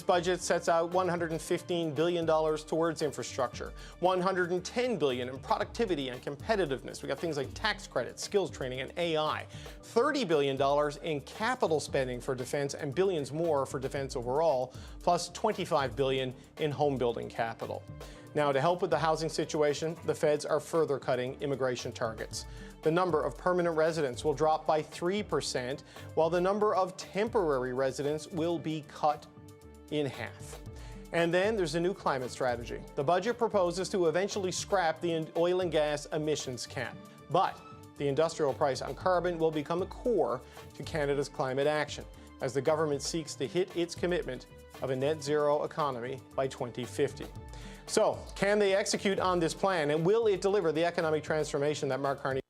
budget sets out $115 billion towards infrastructure, $110 billion in productivity and competitiveness. We got things like tax credits, skills training, and AI. $30 billion in capital spending for defense and billions more for defense overall, plus $25 billion in home building capital. Now, to help with the housing situation, the feds are further cutting immigration targets. The number of permanent residents will drop by 3%, while the number of temporary residents will be cut in half. And then there's a new climate strategy. The budget proposes to eventually scrap the oil and gas emissions cap. But the industrial price on carbon will become the core to Canada's climate action, as the government seeks to hit its commitment of a net zero economy by 2050. So, can they execute on this plan, and will it deliver the economic transformation that Mark Carney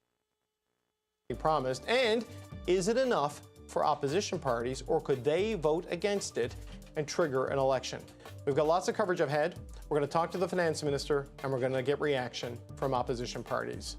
promised? And is it enough for opposition parties, or could they vote against it and trigger an election? We've got lots of coverage ahead. We're going to talk to the finance minister, and we're going to get reaction from opposition parties.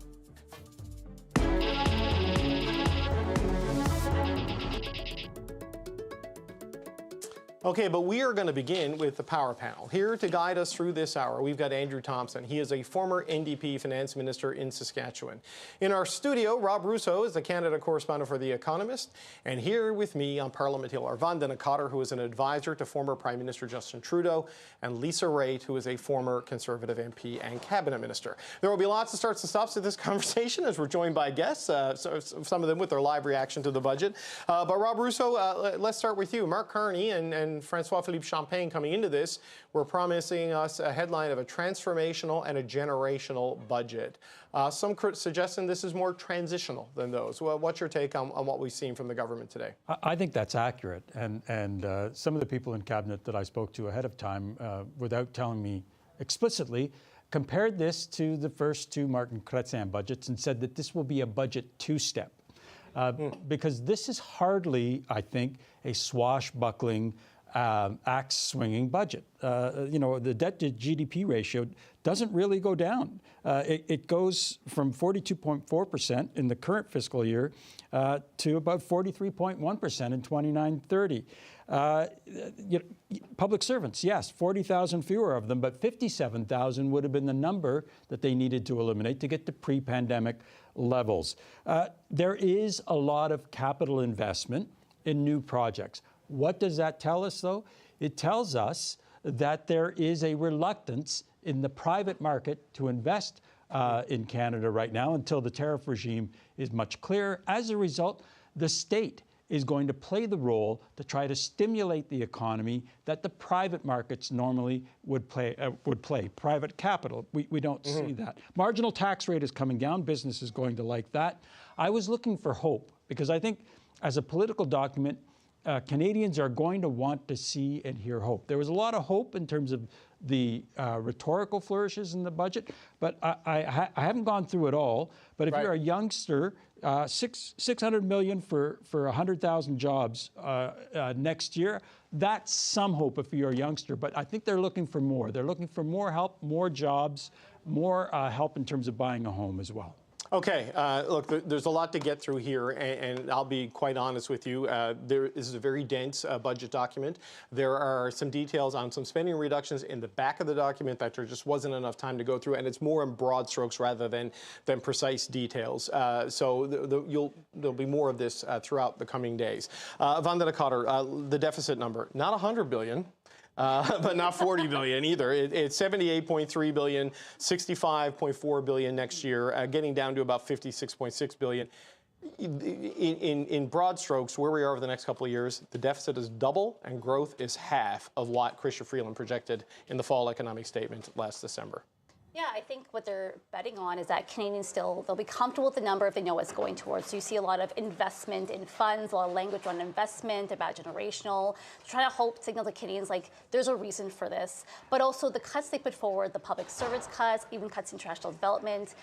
Okay, but we are going to begin with the Power Panel. Here to guide us through this hour, we've got Andrew Thompson. He is a former NDP finance minister in Saskatchewan. In our studio, Rob Russo is the Canada correspondent for The Economist. And here with me on Parliament Hill are Vandana Cotter, who is an advisor to former Prime Minister Justin Trudeau, and Lisa Raitt, who is a former Conservative MP and Cabinet Minister. There will be lots of starts and stops to this conversation as we're joined by guests, so some of them with their live reaction to the budget. But Rob Russo, let's start with you. Mark Carney and François-Philippe Champagne coming into this were promising us a headline of a transformational and a generational budget. Some suggesting this is more transitional than those. Well, what's your take on what we've seen from the government today? I think that's accurate. And some of the people in Cabinet that I spoke to ahead of time, without telling me explicitly, compared this to the first two Martin Chrétien budgets and said that this will be a budget two-step. Because this is hardly, I think, a swashbuckling, axe-swinging budget. The debt-to-GDP ratio doesn't really go down. It goes from 42.4% in the current fiscal year to about 43.1% in 29-30. Public servants, yes, 40,000 fewer of them, but 57,000 would have been the number that they needed to eliminate to get to pre-pandemic levels. There is a lot of capital investment in new projects. What does that tell us, though? It tells us that there is a reluctance in the private market to invest in Canada right now until the tariff regime is much clearer. As a result, the state is going to play the role to try to stimulate the economy that the private markets normally would play. Private capital, we don't see that. Marginal tax rate is coming down. Business is going to like that. I was looking for hope because I think as a political document, Canadians are going to want to see and hear hope. There was a lot of hope in terms of the rhetorical flourishes in the budget, but I haven't gone through it all. But if you're a youngster, $600 million for 100,000 jobs next year, that's some hope if you're a youngster. But I think they're looking for more. They're looking for more help, more jobs, more help in terms of buying a home as well. Okay, look, there's a lot to get through here, and I'll be quite honest with you. This is a very dense budget document. There are some details on some spending reductions in the back of the document that there just wasn't enough time to go through, and it's more in broad strokes rather than precise details. So there'll be more of this throughout the coming days. Vandana Cotter, the deficit number, not $100 billion. But not 40 billion either. It's 78.3 billion, 65.4 billion next year, getting down to about 56.6 billion. In broad strokes, where we are over the next couple of years, the deficit is double and growth is half of what Chrystia Freeland projected in the fall economic statement last December. Yeah, I think what they're betting on is that Canadians they'll be comfortable with the number if they know what it's going towards. So you see a lot of investment in funds, a lot of language on investment, about generational, trying to signal to Canadians like there's a reason for this. But also the cuts they put forward, the public service cuts, even cuts in international development,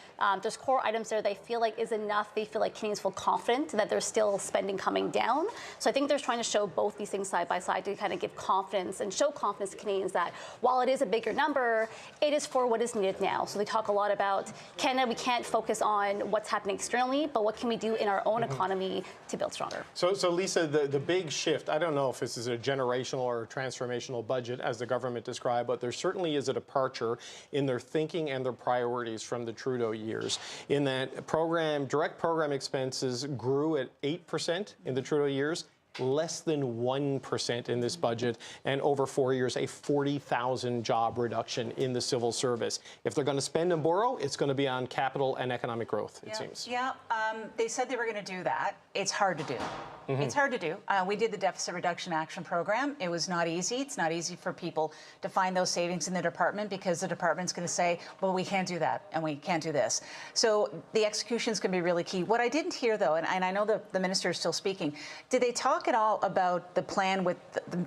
there's core items there they feel like is enough. They feel like Canadians feel confident that there's still spending coming down. So I think they're trying to show both these things side by side to kind of give confidence and show confidence to Canadians that while it is a bigger number, it is for what is needed now. now. So they talk a lot about Canada, we can't focus on what's happening externally, but what can we do in our own economy to build stronger? So Lisa, the big shift, I don't know if this is a generational or transformational budget as the government described, but there certainly is a departure in their thinking and their priorities from the Trudeau years. In that direct program expenses grew at 8% in the Trudeau years, less than 1% in this budget, and over 4 years, a 40,000 job reduction in the civil service. If they're going to spend and borrow, it's going to be on capital and economic growth, it seems. Yeah, they said they were going to do that. It's hard to do. It's hard to do. We did the Deficit Reduction Action Program. It was not easy. It's not easy for people to find those savings in the department because the department's going to say, well, we can't do that and we can't do this. So the execution is going to be really key. What I didn't hear, though, and I know the minister is still speaking, did they talk at all about the plan with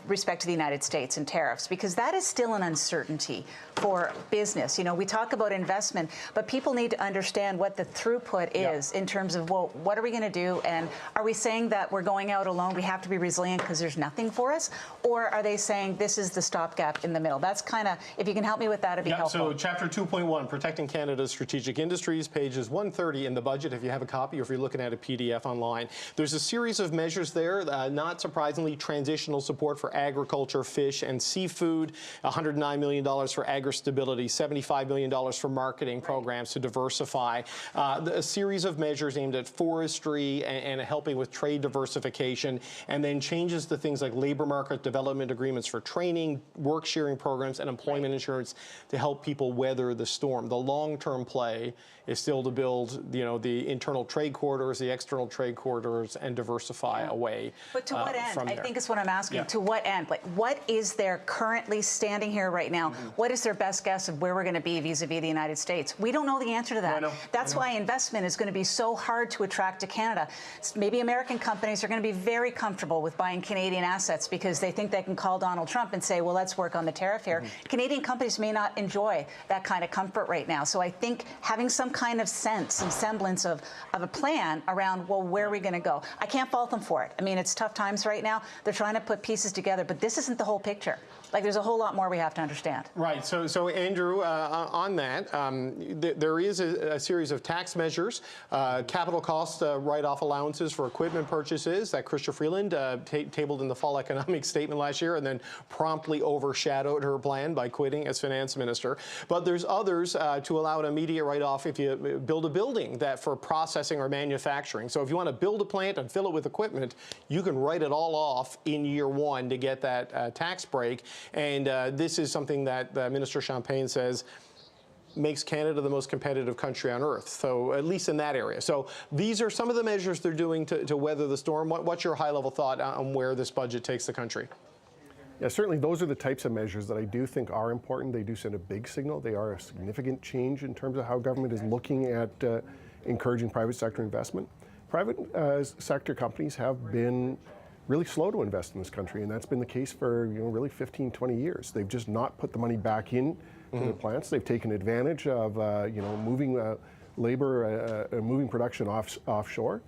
respect to the United States and tariffs? Because that is still an uncertainty for business. You know, we talk about investment, but people need to understand what the throughput is in terms of, well, what are we going to do? And are we saying that we're going out alone, we have to be resilient because there's nothing for us? Or are they saying this is the stopgap in the middle? That's kind of, if you can help me with that, it'd be helpful. So Chapter 2.1, Protecting Canada's Strategic Industries, pages 130 in the budget, if you have a copy or if you're looking at a PDF online. There's a series of measures there, not surprisingly, transitional support for agriculture, fish, and seafood, $109 million for agri-stability, $75 million for marketing programs to diversify, a series of measures aimed at forestry and helping with trade diversification, and then changes to things like labor market development agreements for training, work sharing programs, and employment insurance to help people weather the storm. The long-term play is still to build, you know, the internal trade corridors, the external trade corridors, and diversify away. But to what end? From I there. think is what I'm asking. To what end? Like, what is there currently standing here right now? What is their best guess of where we're going to be vis-a-vis the United States? We don't know the answer to that. That's why investment is going to be so hard to attract to Canada. Maybe American companies are going to be very comfortable with buying Canadian assets because they think they can call Donald Trump and say, well, let's work on the tariff here. Canadian companies may not enjoy that kind of comfort right now. So I think having some kind of sense, some semblance of a plan around, well, where are we going to go? I can't fault them for it. I mean, it's tough times right now. They're trying to put pieces together, but this isn't the whole picture. Like, there's a whole lot more we have to understand. Right. So Andrew, on that, there is a series of tax measures, capital cost write-off allowances for equipment purchases that Chrystia Freeland tabled in the fall economic statement last year and then promptly overshadowed her plan by quitting as finance minister. But there's others to allow an immediate write-off if you build a building that for processing or manufacturing. So if you want to build a plant and fill it with equipment, you can write it all off in year one to get that tax break. And this is something that Minister Champagne says makes Canada the most competitive country on earth, so at least in that area. So these are some of the measures they're doing to weather the storm. What's your high-level thought on where this budget takes the country? Yeah, certainly those are the types of measures that I do think are important. They do send a big signal. They are a significant change in terms of how government is looking at encouraging private sector investment. Private sector companies have been really slow to invest in this country, and that's been the case for really 15, 20 years. They've just not put the money back in to the plants. They've taken advantage of moving labor, moving production offshore.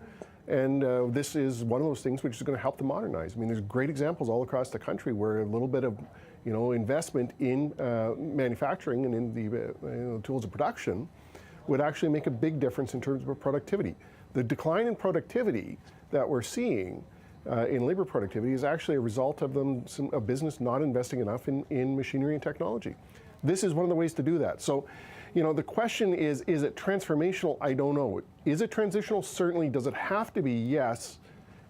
And this is one of those things which is going to help them modernize. I mean, there's great examples all across the country where a little bit of investment in manufacturing and in the tools of production would actually make a big difference in terms of productivity. The decline in productivity that we're seeing in labor productivity is actually a result of a business not investing enough in machinery and technology. This is one of the ways to do that. So, the question is it transformational? I don't know. Is it transitional? Certainly. Does it have to be? Yes.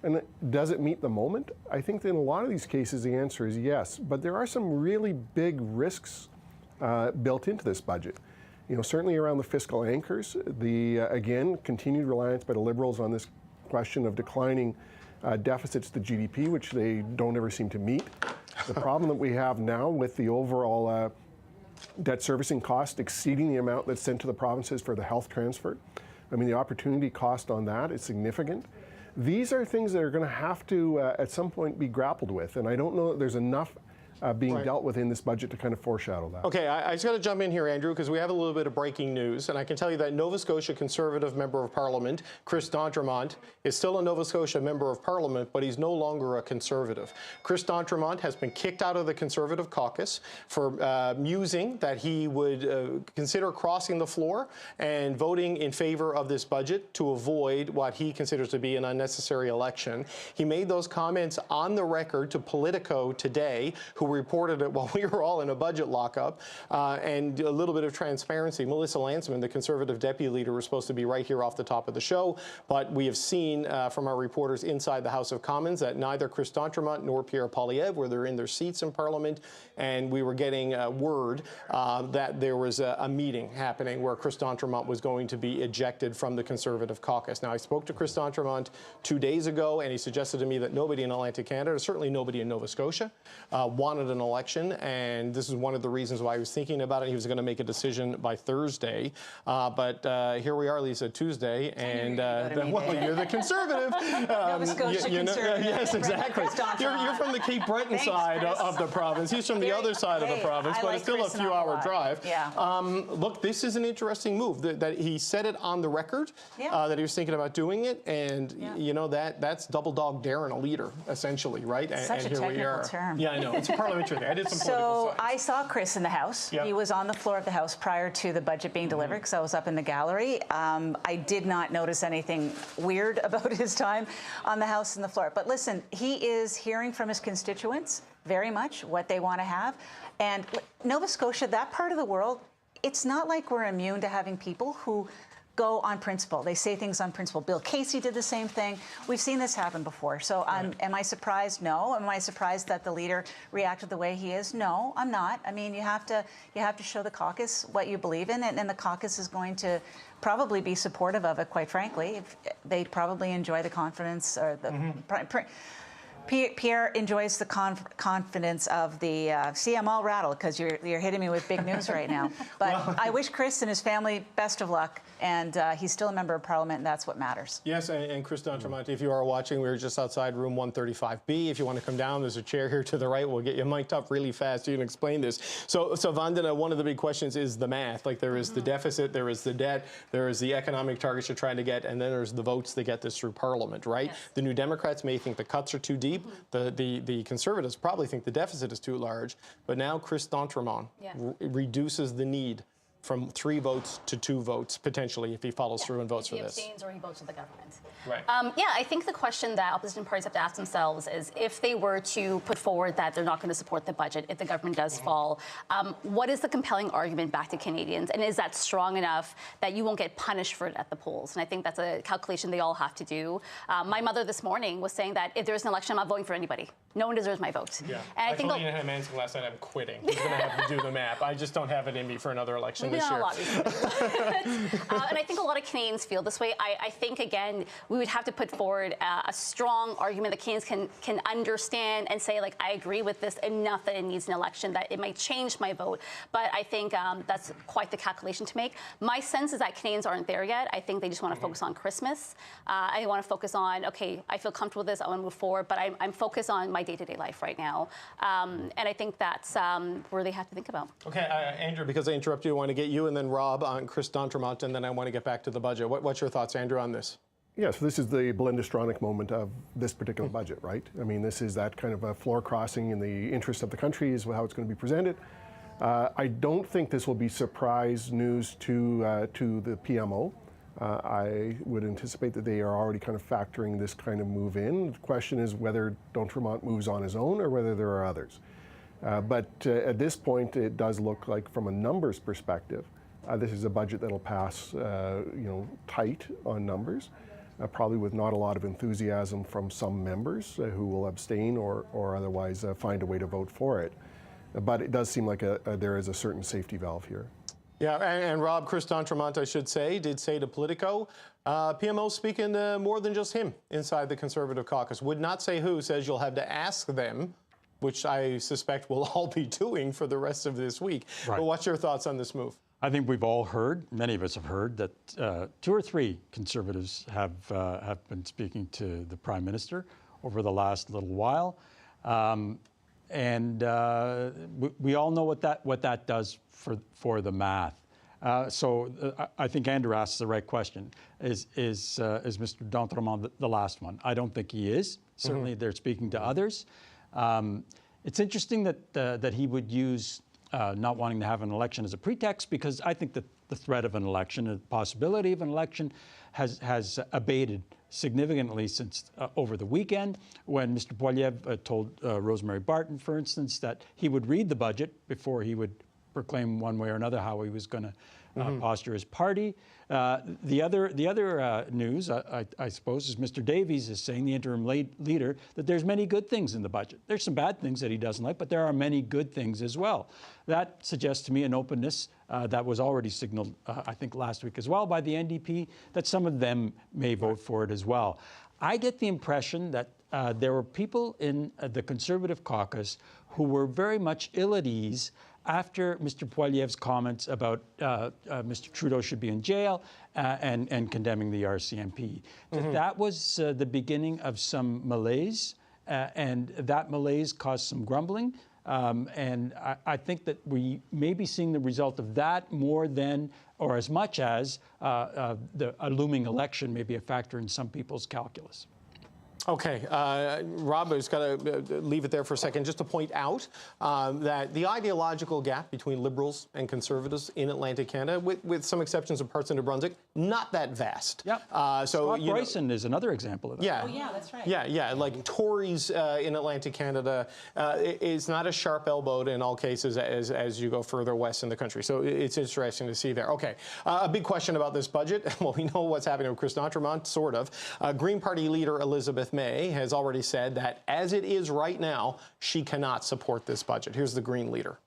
And does it meet the moment? I think that in a lot of these cases the answer is yes. But there are some really big risks built into this budget. Certainly around the fiscal anchors, again, continued reliance by the Liberals on this question of declining deficits to GDP, which they don't ever seem to meet. The problem that we have now with the overall debt servicing cost exceeding the amount that's sent to the provinces for the health transfer. I mean, the opportunity cost on that is significant. These are things that are going to have to, at some point, be grappled with. And I don't know that there's enough being dealt with in this budget to kind of foreshadow that. Okay, I just got to jump in here, Andrew, because we have a little bit of breaking news, and I can tell you that Nova Scotia Conservative Member of Parliament, Chris D'Entremont, is still a Nova Scotia Member of Parliament, but he's no longer a Conservative. Chris D'Entremont has been kicked out of the Conservative caucus for musing that he would consider crossing the floor and voting in favor of this budget to avoid what he considers to be an unnecessary election. He made those comments on the record to Politico today, who reported it while we were all in a budget lockup, and a little bit of transparency. Melissa Landsman, the Conservative Deputy Leader, was supposed to be right here off the top of the show, but we have seen from our reporters inside the House of Commons that neither Chris D'Entremont nor Pierre Poilievre were there in their seats in Parliament, and we were getting word that there was a meeting happening where Chris D'Entremont was going to be ejected from the Conservative caucus. Now, I spoke to Chris D'Entremont 2 days ago, and he suggested to me that nobody in Atlantic Canada, certainly nobody in Nova Scotia, wanted an election, and this is one of the reasons why he was thinking about it. He was going to make a decision by Thursday, but here we are, Lisa, Tuesday, and well, you're the Conservative. Nova Scotia Conservative. Yes, exactly. You're from the Cape Breton side of the province. He's from the other side of the province, but it's still a few-hour drive. Yeah. Look, this is an interesting move. That he said it on the record, that he was thinking about doing it, and you know that's double dog daring a leader, essentially, right? Such and a here we are. term. Yeah, I know. It's a parliamentary thing. I did some political So science. I saw Chris in the House. Yep. He was on the floor of the House prior to the budget being delivered, because I was up in the gallery. I did not notice anything weird about his time on the House and the floor. But listen, he is hearing from his constituents very much what they want to have. And Nova Scotia, that part of the world, it's not like we're immune to having people who go on principle. They say things on principle. Bill Casey did the same thing. We've seen this happen before. So am I surprised? No. Am I surprised that the leader reacted the way he is? No, I'm not. I mean, you have to show the caucus what you believe in, and the caucus is going to probably be supportive of it, quite frankly. They probably enjoy the confidence or the Pierre enjoys the confidence of the. See, I'm all rattled because you're hitting me with big news right now. But I wish Chris and his family best of luck, and he's still a member of Parliament, and that's what matters. Yes, and Chris D'Entremont, if you are watching, we were just outside room 135B. If you want to come down, there's a chair here to the right. We'll get you mic'd up really fast. You can explain this. So Vandana, one of the big questions is the math. Like, there is the deficit, there is the debt, there is the economic targets you're trying to get, and then there's the votes to get this through Parliament, right? Yes. The New Democrats may think the cuts are too deep. The Conservatives probably think the deficit is too large, but now Chris D'Entremont reduces the need from 3 votes to 2 votes, potentially, if he follows through and votes for this. He abstains or he votes with the government. Right. I think the question that opposition parties have to ask themselves is, if they were to put forward that they're not going to support the budget if the government does fall, what is the compelling argument back to Canadians? And is that strong enough that you won't get punished for it at the polls? And I think that's a calculation they all have to do. My mother this morning was saying that if there's an election, I'm not voting for anybody. No one deserves my vote. Yeah. And I told Ian Hamansky last night I'm quitting. He's going to have to do the math. I just don't have it in me for another election this year. And I think a lot of Canadians feel this way. I think, again, we would have to put forward a strong argument that Canadians can understand and say, like, I agree with this enough that it needs an election, that it might change my vote. But I think that's quite the calculation to make. My sense is that Canadians aren't there yet. I think they just want to focus on Christmas. I want to focus on, okay, I feel comfortable with this, I want to move forward, but I'm focused on my day-to-day life right now. And I think that's where they have to think about. Okay, Andrew, because I interrupted you, I want to get you and then Rob on Chris D'Entremont, and then I want to get back to the budget. What's your thoughts, Andrew, on this? Yeah, so this is the Belinda moment of this particular budget, right? I mean, this is that kind of a floor crossing in the interest of the country is how it's going to be presented. I don't think this will be surprise news to the PMO. I would anticipate that they are already kind of factoring this kind of move in. The question is whether D'Entremont moves on his own or whether there are others. But at this point, it does look like, from a numbers perspective, this is a budget that'll pass, tight on numbers, probably with not a lot of enthusiasm from some members who will abstain or otherwise find a way to vote for it. But it does seem like there is a certain safety valve here. Yeah, and Rob, Chris D'Entremont, I should say, did say to Politico, PMO speaking to more than just him inside the Conservative caucus. Would not say who, says you'll have to ask them, which I suspect we'll all be doing for the rest of this week. Right. But what's your thoughts on this move? I think we've all heard, many of us have heard, that 2 or 3 Conservatives have been speaking to the Prime Minister over the last little while. we all know what that does for the math. I think Andrew asks the right question. Is Mr. d'Entremont the last one? I don't think he is. Certainly, they're speaking to others. It's interesting that he would use not wanting to have an election as a pretext, because I think that the threat of an election, the possibility of an election, has abated significantly since over the weekend, when Mr. Poilievre told Rosemary Barton, for instance, that he would read the budget before he would proclaim one way or another how he was going to posture his party. The other news, I suppose, is Mr. Davies is saying, the interim leader, that there's many good things in the budget. There's some bad things that he doesn't like, but there are many good things as well. That suggests to me an openness that was already signaled, I think, last week as well by the NDP, that some of them may vote for it as well. I get the impression that there were people in the Conservative caucus who were very much ill at ease after Mr. Poilievre's comments about Mr. Trudeau should be in jail and condemning the RCMP. That was the beginning of some malaise, and that malaise caused some grumbling. And I think that we may be seeing the result of that more than, or as much as, a looming election may be a factor in some people's calculus. Okay, Rob, I just got to leave it there for a second just to point out that the ideological gap between Liberals and Conservatives in Atlantic Canada, with some exceptions of parts of New Brunswick, not that vast. Yep. Scott Bryson is another example of that. Yeah. Oh, yeah, that's right. Yeah. Like Tories in Atlantic Canada is not as sharp elbowed in all cases as you go further west in the country. So it's interesting to see there. Okay, a big question about this budget. Well, we know what's happening with Chris d'Entremont, sort of. Green Party leader Elizabeth May has already said that as it is right now, she cannot support this budget. Here's the Green leader.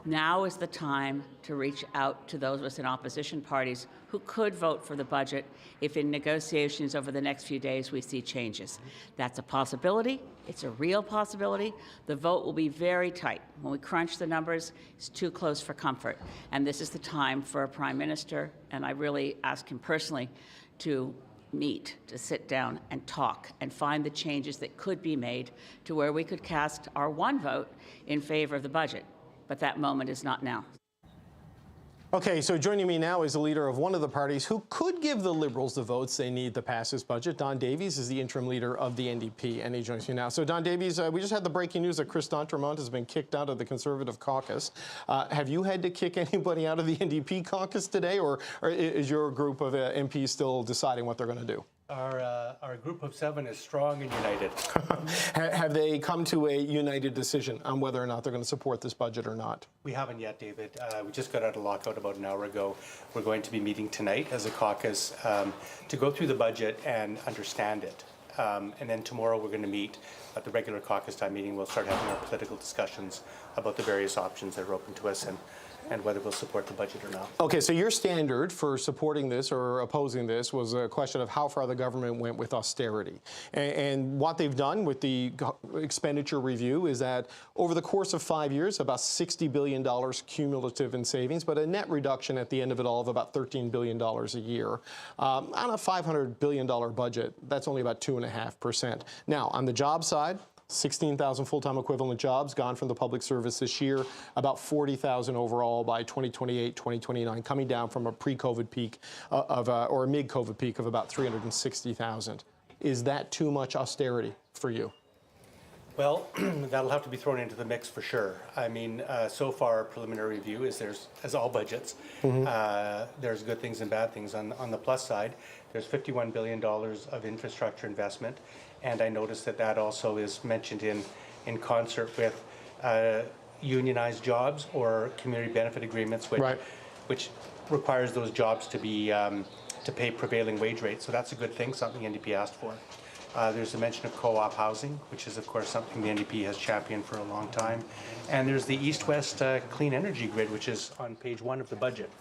Now is the time to reach out to those of us in opposition parties who could vote for the budget if in negotiations over the next few days we see changes. That's a possibility. It's a real possibility. The vote will be very tight. When we crunch the numbers, it's too close for comfort. And this is the time for a Prime Minister, and I really ask him personally to meet, to sit down and talk and find the changes that could be made to where we could cast our one vote in favor of the budget. But that moment is not now. Okay, so joining me now is the leader of one of the parties who could give the Liberals the votes they need to pass this budget. Don Davies is the interim leader of the NDP, and he joins me now. So, Don Davies, we just had the breaking news that Chris d'Entremont has been kicked out of the Conservative caucus. Have you had to kick anybody out of the NDP caucus today, or is your group of MPs still deciding what they're going to do? Our group of 7 is strong and united. Have they come to a united decision on whether or not they're going to support this budget or not? We haven't yet, David. We just got out of lockout about an hour ago. We're going to be meeting tonight as a caucus to go through the budget and understand it. And then tomorrow we're going to meet at the regular caucus time meeting. We'll start having our political discussions about the various options that are open to us and whether we'll support the budget or not. Okay, so your standard for supporting this or opposing this was a question of how far the government went with austerity. And what they've done with the expenditure review is that over the course of 5 years, about $60 billion cumulative in savings, but a net reduction at the end of it all of about $13 billion a year. On a $500 billion budget, that's only about 2.5%. Now, on the job side, 16,000 full-time equivalent jobs gone from the public service this year, about 40,000 overall by 2028, 2029, coming down from a pre-COVID peak or a mid-COVID peak of about 360,000. Is that too much austerity for you? Well, that'll have to be thrown into the mix for sure. I mean, so far, preliminary review is as all budgets, there's good things and bad things. On the plus side, there's $51 billion of infrastructure investment, and I noticed that also is mentioned in concert with unionized jobs or community benefit agreements, which requires those jobs to be to pay prevailing wage rates. So that's a good thing, something the NDP asked for. There's a mention of co-op housing, which is, of course, something the NDP has championed for a long time. And there's the East-West clean energy grid, which is on page 1 of the budget.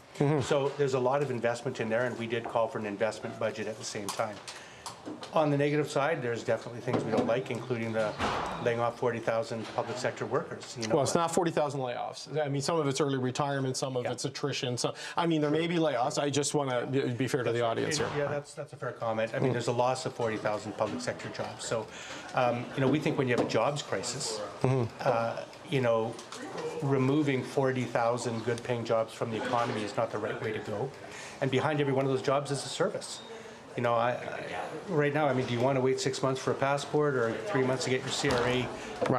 So there's a lot of investment in there, and we did call for an investment budget at the same time. On the negative side, there's definitely things we don't like, including the laying off 40,000 public sector workers. Well, it's not 40,000 layoffs. I mean, some of it's early retirement, some of it's attrition. So, I mean, there may be layoffs. I just want to be fair to the audience here. Yeah, that's a fair comment. I mean, there's a loss of 40,000 public sector jobs. So, we think when you have a jobs crisis, removing 40,000 good-paying jobs from the economy is not the right way to go. And behind every one of those jobs is a service. Right now, I mean, do you want to wait 6 months for a passport or 3 months to get your CRA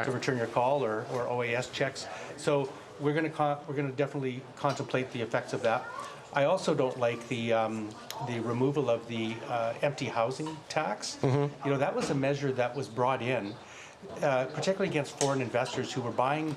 to return your call or OAS checks? So we're going to definitely contemplate the effects of that. I also don't like the removal of the empty housing tax. That was a measure that was brought in particularly against foreign investors who were buying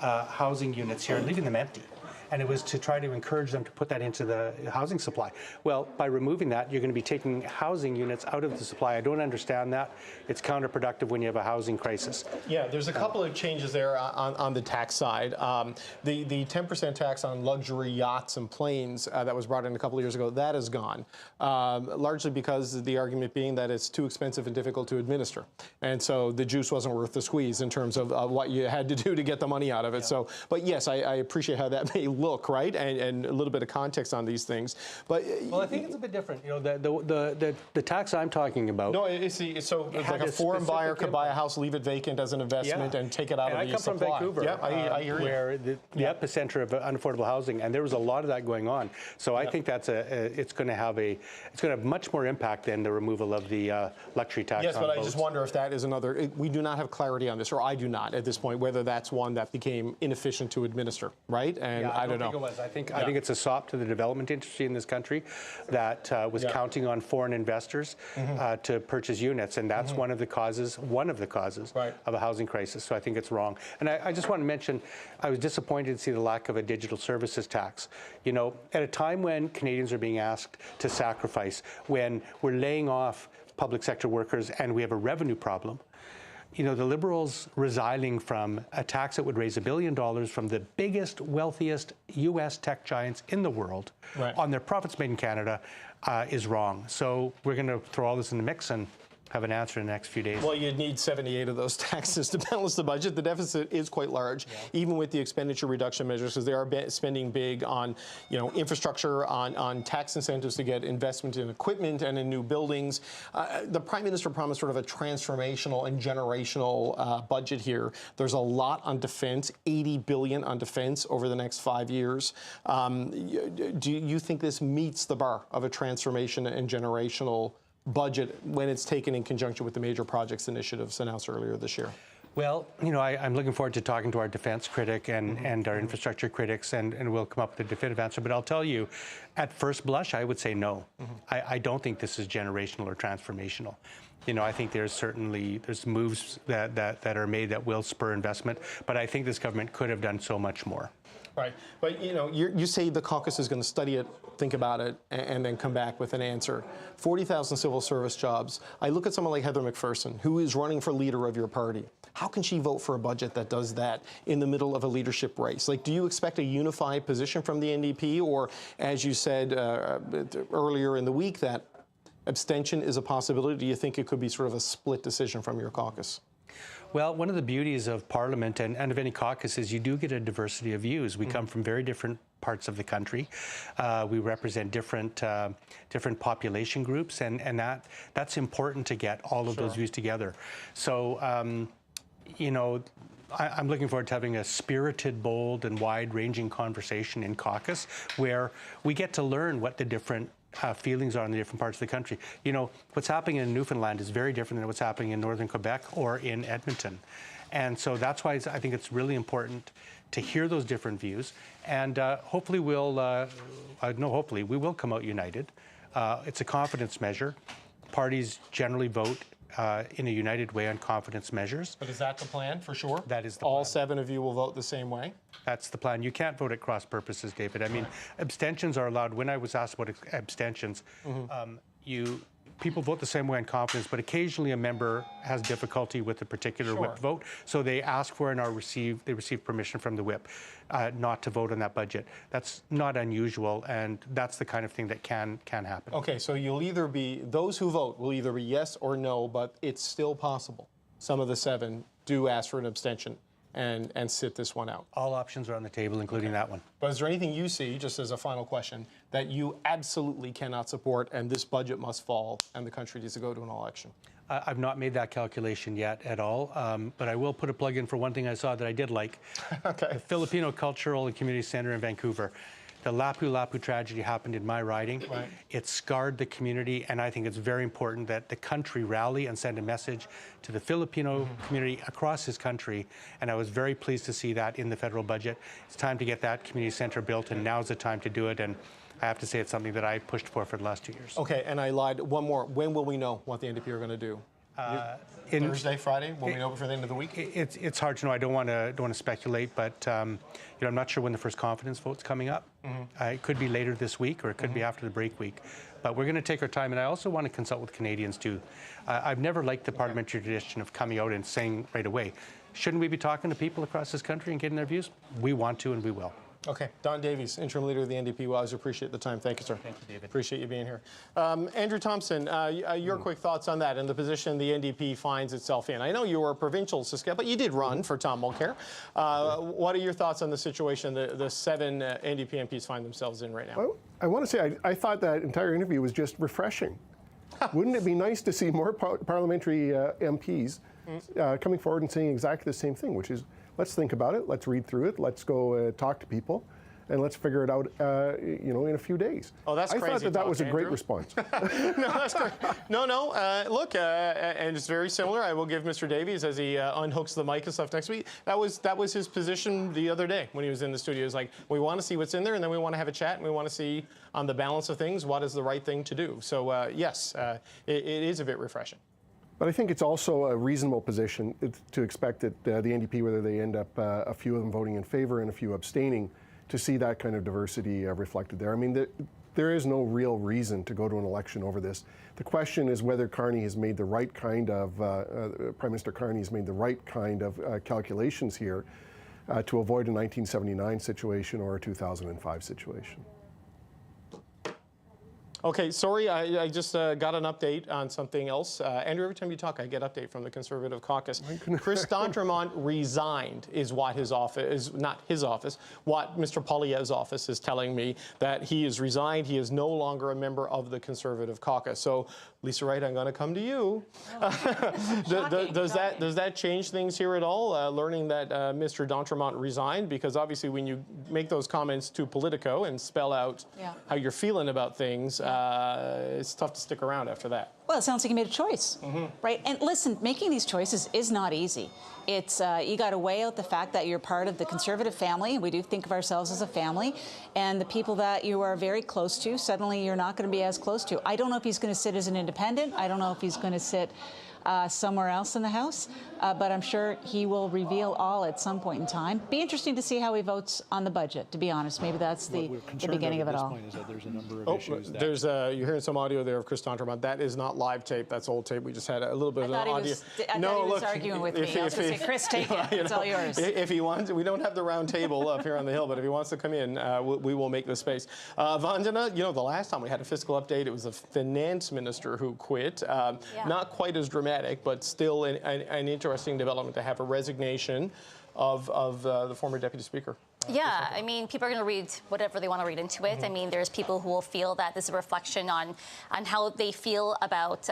housing units here and leaving them empty. And it was to try to encourage them to put that into the housing supply. Well, by removing that, you're going to be taking housing units out of the supply. I don't understand that. It's counterproductive when you have a housing crisis. Yeah, there's a couple of changes there on the tax side. The 10% tax on luxury yachts and planes that was brought in a couple of years ago, that is gone, largely because the argument being that it's too expensive and difficult to administer. And so the juice wasn't worth the squeeze in terms of what you had to do to get the money out of it. Yeah. So, but yes, I appreciate how that may look, right? And a little bit of context on these things. But well, I think it's a bit different. The tax I'm talking about. No, it's like a foreign buyer could buy a house, leave it vacant as an investment, and take it out of the supply. I come from Vancouver, I hear you. Where the epicenter of unaffordable housing, and there was a lot of that going on. So I think that's it's going to have much more impact than the removal of the luxury tax. Yes, on but boats. I just wonder if that is another. We do not have clarity on this, or I do not at this point, whether that's one that became inefficient to administer, right? And I don't know. Think it was. I think it's a sop to the development industry in this country that was counting on foreign investors to purchase units, and that's one of the causes of a housing crisis. So I think it's wrong. And I just want to mention, I was disappointed to see the lack of a digital services tax. At a time when Canadians are being asked to sacrifice, when we're laying off public sector workers and we have a revenue problem. The Liberals resiling from a tax that would raise $1 billion from the biggest, wealthiest U.S. tech giants in the world on their profits made in Canada is wrong. So we're going to throw all this in the mix and have an answer in the next few days. Well, you'd need 78 of those taxes to balance the budget. The deficit is quite large, even with the expenditure reduction measures, because they are spending big on, infrastructure, on tax incentives to get investment in equipment and in new buildings. The Prime Minister promised sort of a transformational and generational budget here. There's a lot on defense, $80 billion on defense over the next 5 years. Do you think this meets the bar of a transformation and generational budget when it's taken in conjunction with the major projects initiatives announced earlier this year? Well, I'm looking forward to talking to our defense critic and our infrastructure critics, and we'll come up with a definitive answer. But I'll tell you, at first blush, I would say no. I don't think this is generational or transformational. I think there's moves that are made that will spur investment, but I think this government could have done so much more. Right. But, you say the caucus is going to study it, think about it, and then come back with an answer. 40,000 civil service jobs. I look at someone like Heather McPherson, who is running for leader of your party. How can she vote for a budget that does that in the middle of a leadership race? Like, do you expect a unified position from the NDP? Or, as you said earlier in the week, that abstention is a possibility? Do you think it could be sort of a split decision from your caucus? Well, one of the beauties of Parliament and of any caucus is you do get a diversity of views. We come from very different parts of the country. We represent different population groups, and that's important to get all of those views together. So, I'm looking forward to having a spirited, bold, and wide-ranging conversation in caucus where we get to learn what the different feelings are in the different parts of the country. What's happening in Newfoundland is very different than what's happening in northern Quebec or in Edmonton. And so that's why I think it's really important to hear those different views. And hopefully we will come out united. It's a confidence measure. Parties generally vote in a united way on confidence measures. But is that the plan, for sure? That is the All plan. 7 of you will vote the same way? That's the plan. You can't vote at cross purposes, David. I mean, abstentions are allowed. When I was asked about abstentions, people vote the same way on confidence, but occasionally a member has difficulty with a particular whip vote, so they ask for and they receive permission from the whip not to vote on that budget. That's not unusual, and that's the kind of thing that can happen. Okay, so those who vote will either be yes or no, but it's still possible. Some of the 7 do ask for an abstention and sit this one out. All options are on the table, including that one. But is there anything you see, just as a final question, that you absolutely cannot support and this budget must fall and the country needs to go to an election? I've not made that calculation yet at all, but I will put a plug in for one thing I saw that I did like. Okay. The Filipino Cultural and Community Center in Vancouver. The Lapu-Lapu tragedy happened in my riding. Right. It scarred the community, and I think it's very important that the country rally and send a message to the Filipino community across this country, and I was very pleased to see that in the federal budget. It's time to get that community center built, and now's the time to do it, and I have to say it's something that I pushed for the last 2 years. Okay, and I lied. One more. When will we know what the NDP are going to do? Thursday, Friday? Will we know before the end of the week? It's hard to know. I don't want to speculate, but I'm not sure when the first confidence vote's coming up. It could be later this week, or it could be after the break week. But we're going to take our time, and I also want to consult with Canadians too. I've never liked the parliamentary tradition of coming out and saying right away, shouldn't we be talking to people across this country and getting their views? We want to, and we will. Okay. Don Davies, interim leader of the NDP. Well, I always appreciate the time. Thank you, sir. Thank you, David. Appreciate you being here. Andrew Thompson, your quick thoughts on that and the position the NDP finds itself in. I know you were a provincial Saskatchewan, but you did run for Tom Mulcair. What are your thoughts on the situation the 7 NDP MPs find themselves in right now? Well, I want to say I thought that entire interview was just refreshing. Wouldn't it be nice to see more parliamentary MPs coming forward and saying exactly the same thing, which is, let's think about it, let's read through it, let's go talk to people, and let's figure it out, in a few days. Oh, that's crazy. I thought that was a great Andrew. response. No, that's great. No. Look, and it's very similar. I will give Mr. Davies, as he unhooks the mic and stuff next week, that was his position the other day when he was in the studio. It's like, we want to see what's in there, and then we want to have a chat, and we want to see on the balance of things what is the right thing to do. So, yes, it is a bit refreshing. But I think it's also a reasonable position to expect that the NDP, whether they end up a few of them voting in favour and a few abstaining, to see that kind of diversity reflected there. I mean, there is no real reason to go to an election over this. The question is whether Carney has made the right kind of, Prime Minister Carney has made the right kind of calculations here to avoid a 1979 situation or a 2005 situation. Okay, sorry, I just got an update on something else. Andrew, every time you talk, I get update from the Conservative caucus. Chris D'Entremont resigned is what his office, is not his office, what Mr. Poilievre's office is telling me, that he is resigned. He is no longer a member of the Conservative caucus. So, Lisa Wright, I'm going to come to you. Does that change things here at all, learning that Mr. D'Entremont resigned? Because obviously when you make those comments to Politico and spell out how you're feeling about things, it's tough to stick around after that. Well, it sounds like he made a choice, right? And listen, making these choices is not easy. It's you got to weigh out the fact that you're part of the Conservative family. We do think of ourselves as a family, and the people that you are very close to, suddenly you're not going to be as close to. I don't know if he's going to sit as an independent. I don't know if he's going to sit somewhere else in the House, but I'm sure he will reveal all at some point in time. Be interesting to see how he votes on the budget, to be honest. Maybe that's the beginning of it all. Is that there's a number of issues that... There's you're hearing some audio there of Chris D'Entremont. That is not live tape. That's old tape. We just had a little bit of audio. I thought he was arguing with me. I was going to say, Chris, take it. It's all yours. If he wants, we don't have the round table up here on the Hill, but if he wants to come in, we will make the space. Vandana, the last time we had a fiscal update, it was the finance minister who quit. Not quite as dramatic, but still an interesting development to have a resignation of the former deputy speaker. Yeah, I mean, people are going to read whatever they want to read into it. I mean, there's people who will feel that this is a reflection on how they feel about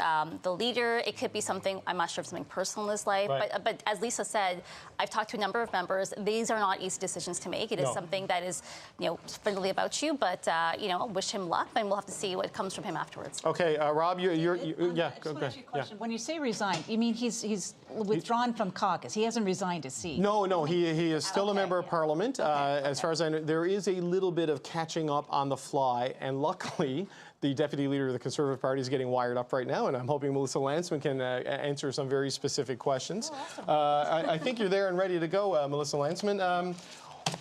the leader. It could be something, I'm not sure if something personal in his life, but as Lisa said, I've talked to a number of members. These are not easy decisions to make. It is something that is, friendly about you, but, wish him luck, and we'll have to see what comes from him afterwards. Okay, Rob, you're yeah, go ahead. When you say resigned, you mean he's withdrawn from caucus? He hasn't resigned his seat? No, he is still a member of Parliament. As far as I know, there is a little bit of catching up on the fly, and luckily, the deputy leader of the Conservative Party is getting wired up right now, and I'm hoping Melissa Lantsman can answer some very specific questions. I think you're there and ready to go, Melissa Lantsman.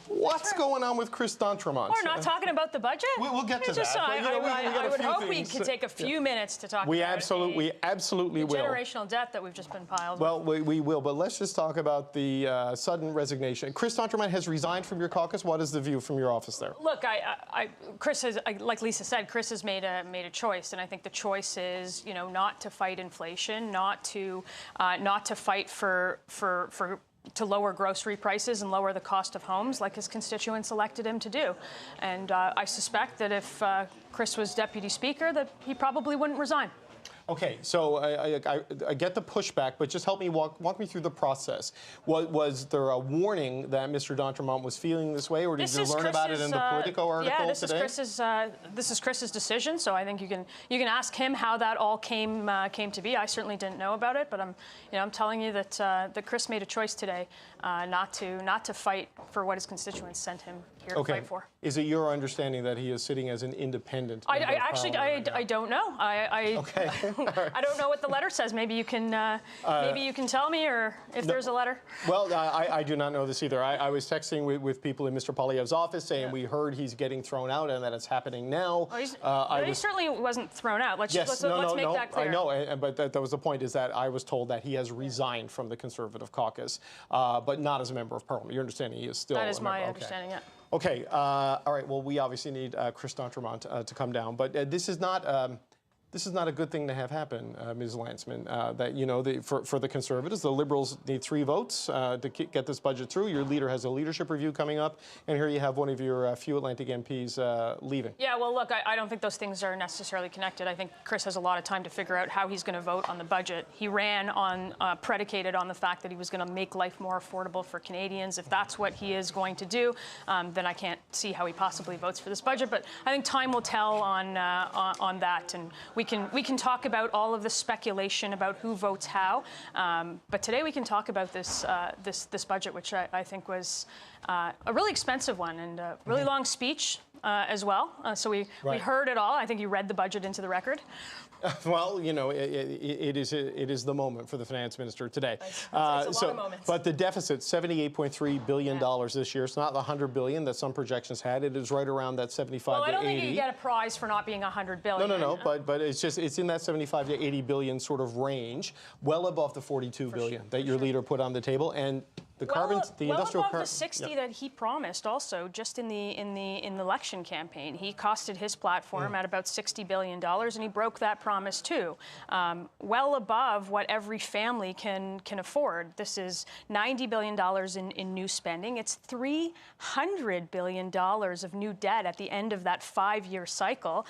What's going on with Chris D'Entremont? We're not talking about the budget. We'll get to Just, that. I would hope we could take a few minutes to talk We about absolutely the will. generational debt that we've just been piled Well, we will, but let's just talk about the sudden resignation. Chris D'Entremont has resigned from your caucus. What is the view from your office there? Look, Chris has, like Lisa said, Chris has made a choice, and I think the choice is, not to fight inflation, not to fight to lower grocery prices and lower the cost of homes like his constituents elected him to do. And I suspect that if Chris was deputy speaker, that he probably wouldn't resign. Okay, so I get the pushback, but just help me walk me through the process. Was there a warning that Mr. D'Entremont was feeling this way, or did you learn about it in the Politico article today? This is Chris's decision, so I think you can ask him how that all came to be. I certainly didn't know about it, but I'm telling you that that Chris made a choice today not to fight for what his constituents sent him here to fight for. Is it your understanding that he is sitting as an independent? I don't know. Okay. I don't know what the letter says. Maybe you can tell me, or if there's a letter. Well, I do not know this either. I was texting with people in Mr. Poilievre's office saying we heard he's getting thrown out and that it's happening now. He certainly wasn't thrown out. Let's make that clear. I know, but that was the point, is that I was told that he has resigned from the Conservative caucus, but not as a member of Parliament. Your understanding, he is still a member. That is my understanding, yeah. Okay, all right, well, we obviously need Chris D'Entremont to come down, but this is not a good thing to have happen, Ms. Landsman. That for the Conservatives, the Liberals need 3 votes to get this budget through. Your leader has a leadership review coming up, and here you have one of your few Atlantic MPs leaving. Yeah, well, look, I don't think those things are necessarily connected. I think Chris has a lot of time to figure out how he's going to vote on the budget. He ran on predicated on the fact that he was going to make life more affordable for Canadians. If that's what he is going to do, then I can't see how he possibly votes for this budget. But I think time will tell on that, and we can talk about all of the speculation about who votes how, but today we can talk about this budget, which I think was a really expensive one and a really long speech as well. So we heard it all. I think you read the budget into the record. Well, it is the moment for the finance minister today. It's a lot of moments. But the deficit, $78.3 billion this year. It's not the $100 billion that some projections had. It is right around that 75 well, to 80. I don't think you get a prize for not being $100 billion. No. But it's in that 75 to 80 billion sort of range, well above the 42 billion that your leader put on the table, and the industrial above the 60 that he promised. Also, just in the election campaign, he costed his platform at about $60 billion, and he broke that promise too. Well above what every family can afford. This is $90 billion in new spending. It's $300 billion of new debt at the end of that 5-year cycle,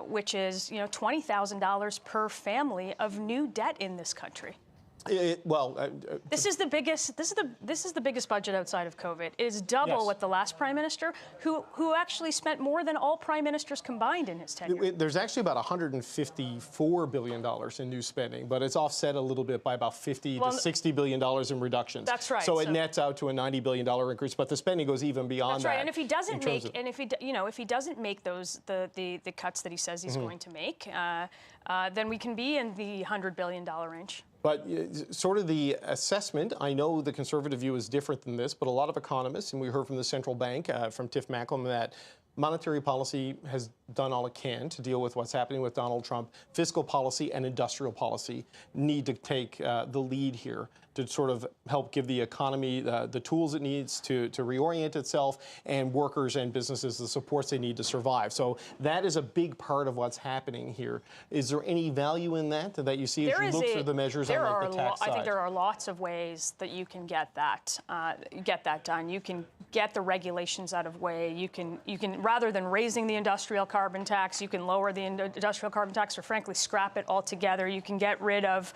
which is $20,000 per family of new debt in this country. This is the biggest. This is the biggest budget outside of COVID. It is double what the last prime minister, who actually spent more than all prime ministers combined in his tenure. There's actually about $154 billion in new spending, but it's offset a little bit by about $50 to $60 billion in reductions. That's right. So it nets out to a $90 billion increase, but the spending goes even beyond that. That's right. And if he doesn't if he doesn't make those the cuts that he says he's going to make, then we can be in the $100 billion range. But sort of the assessment, I know the Conservative view is different than this, but a lot of economists, and we heard from the central bank, from Tiff Macklem, that monetary policy has done all it can to deal with what's happening with Donald Trump. Fiscal policy and industrial policy need to take the lead here to sort of help give the economy the tools it needs to reorient itself, and workers and businesses the supports they need to survive. So that is a big part of what's happening here. Is there any value in that you see as you look through the measures on the tax side? I think there are lots of ways that you can get that done. You can get the regulations out of way. You can rather than raising the industrial carbon tax, you can lower the industrial carbon tax, or frankly scrap it altogether. You can get rid of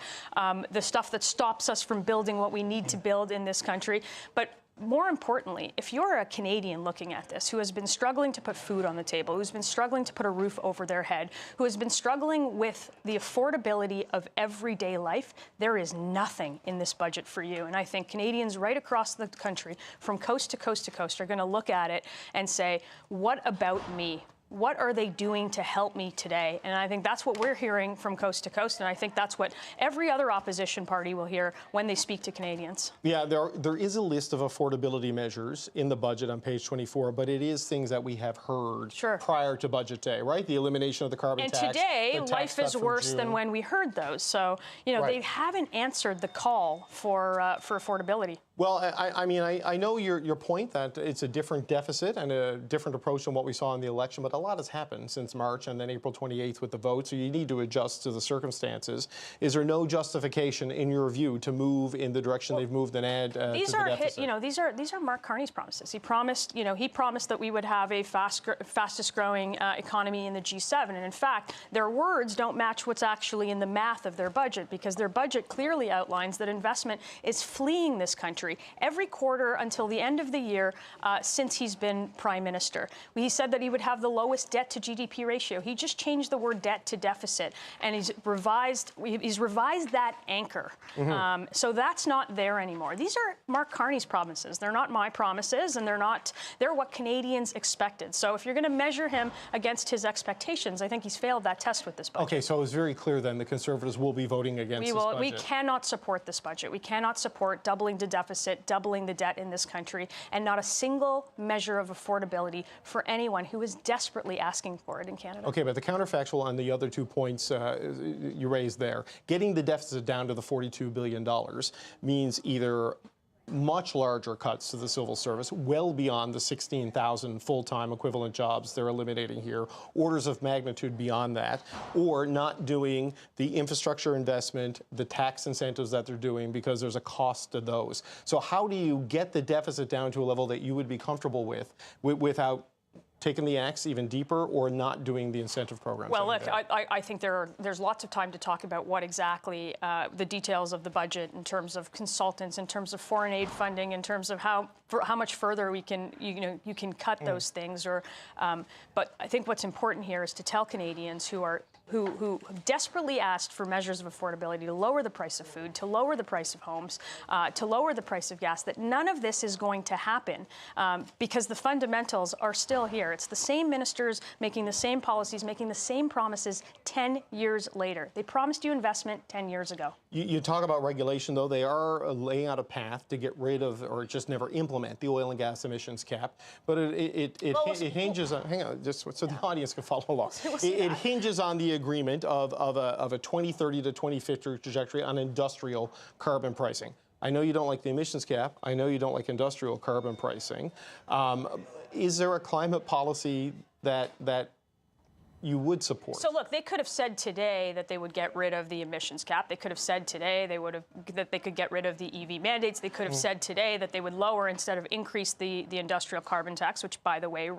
the stuff that stops us from building what we need to build in this country. But more importantly, if you're a Canadian looking at this who has been struggling to put food on the table, who's been struggling to put a roof over their head, who has been struggling with the affordability of everyday life, there is nothing in this budget for you. And I think Canadians right across the country, from coast to coast to coast, are going to look at it and say, what about me? what are they doing to help me today? And I think that's what we're hearing from coast to coast, and I think that's what every other opposition party will hear when they speak to Canadians. Yeah, there is a list of affordability measures in the budget on page 24, but it is things that we have heard prior to budget day, right? The elimination of the carbon tax. And today, life is worse than when we heard those. So, you know, they haven't answered the call for affordability. Well, I mean, I know your point that it's a different deficit and a different approach than what we saw in the election, but a lot has happened since March and then April 28th with the vote, so you need to adjust to the circumstances. Is there no justification, in your view, to move in the direction they've moved and add to the deficit? These are Mark Carney's promises. He promised that we would have a fastest growing economy in the G7, and in fact, their words don't match what's actually in the math of their budget, because their budget clearly outlines that investment is fleeing this country every quarter until the end of the year since he's been prime minister. He said that he would have the lowest debt to GDP ratio. He just changed the word debt to deficit, and he's revised that anchor. So that's not there anymore. These are Mark Carney's promises. They're not my promises, and they're what Canadians expected. So if you're going to measure him against his expectations, I think he's failed that test with this budget. Okay, so it's very clear then the Conservatives will be voting against this budget. We cannot support this budget. We cannot support doubling the deficit, doubling the debt in this country, and not a single measure of affordability for anyone who is desperately asking for it in Canada. Okay, but the counterfactual on the other 2 points you raised there, getting the deficit down to the $42 billion means either much larger cuts to the civil service, well beyond the 16,000 full-time equivalent jobs they're eliminating here, orders of magnitude beyond that, or not doing the infrastructure investment, the tax incentives that they're doing, because there's a cost to those. So how do you get the deficit down to a level that you would be comfortable with without taking the axe even deeper or not doing the incentive programs? Well, look, I think there's lots of time to talk about what exactly the details of the budget in terms of consultants, in terms of foreign aid funding, in terms of how much further you can cut those things. But I think what's important here is to tell Canadians who desperately asked for measures of affordability to lower the price of food, to lower the price of homes, to lower the price of gas, that none of this is going to happen because the fundamentals are still here. It's the same ministers making the same policies, making the same promises 10 years later. They promised you investment 10 years ago. You talk about regulation, though. They are laying out a path to get rid of or just never implement the oil and gas emissions cap. But it hinges on, hang on, just so the audience can follow along. It hinges on the agreement of a 2030 to 2050 trajectory on industrial carbon pricing. I know you don't like the emissions cap. I know you don't like industrial carbon pricing. Is there a climate policy that you would support? So look, they could have said today that they would get rid of the emissions cap. They could have said today that they could get rid of the EV mandates. They could have said today that they would lower instead of increase the industrial carbon tax, which, by the way,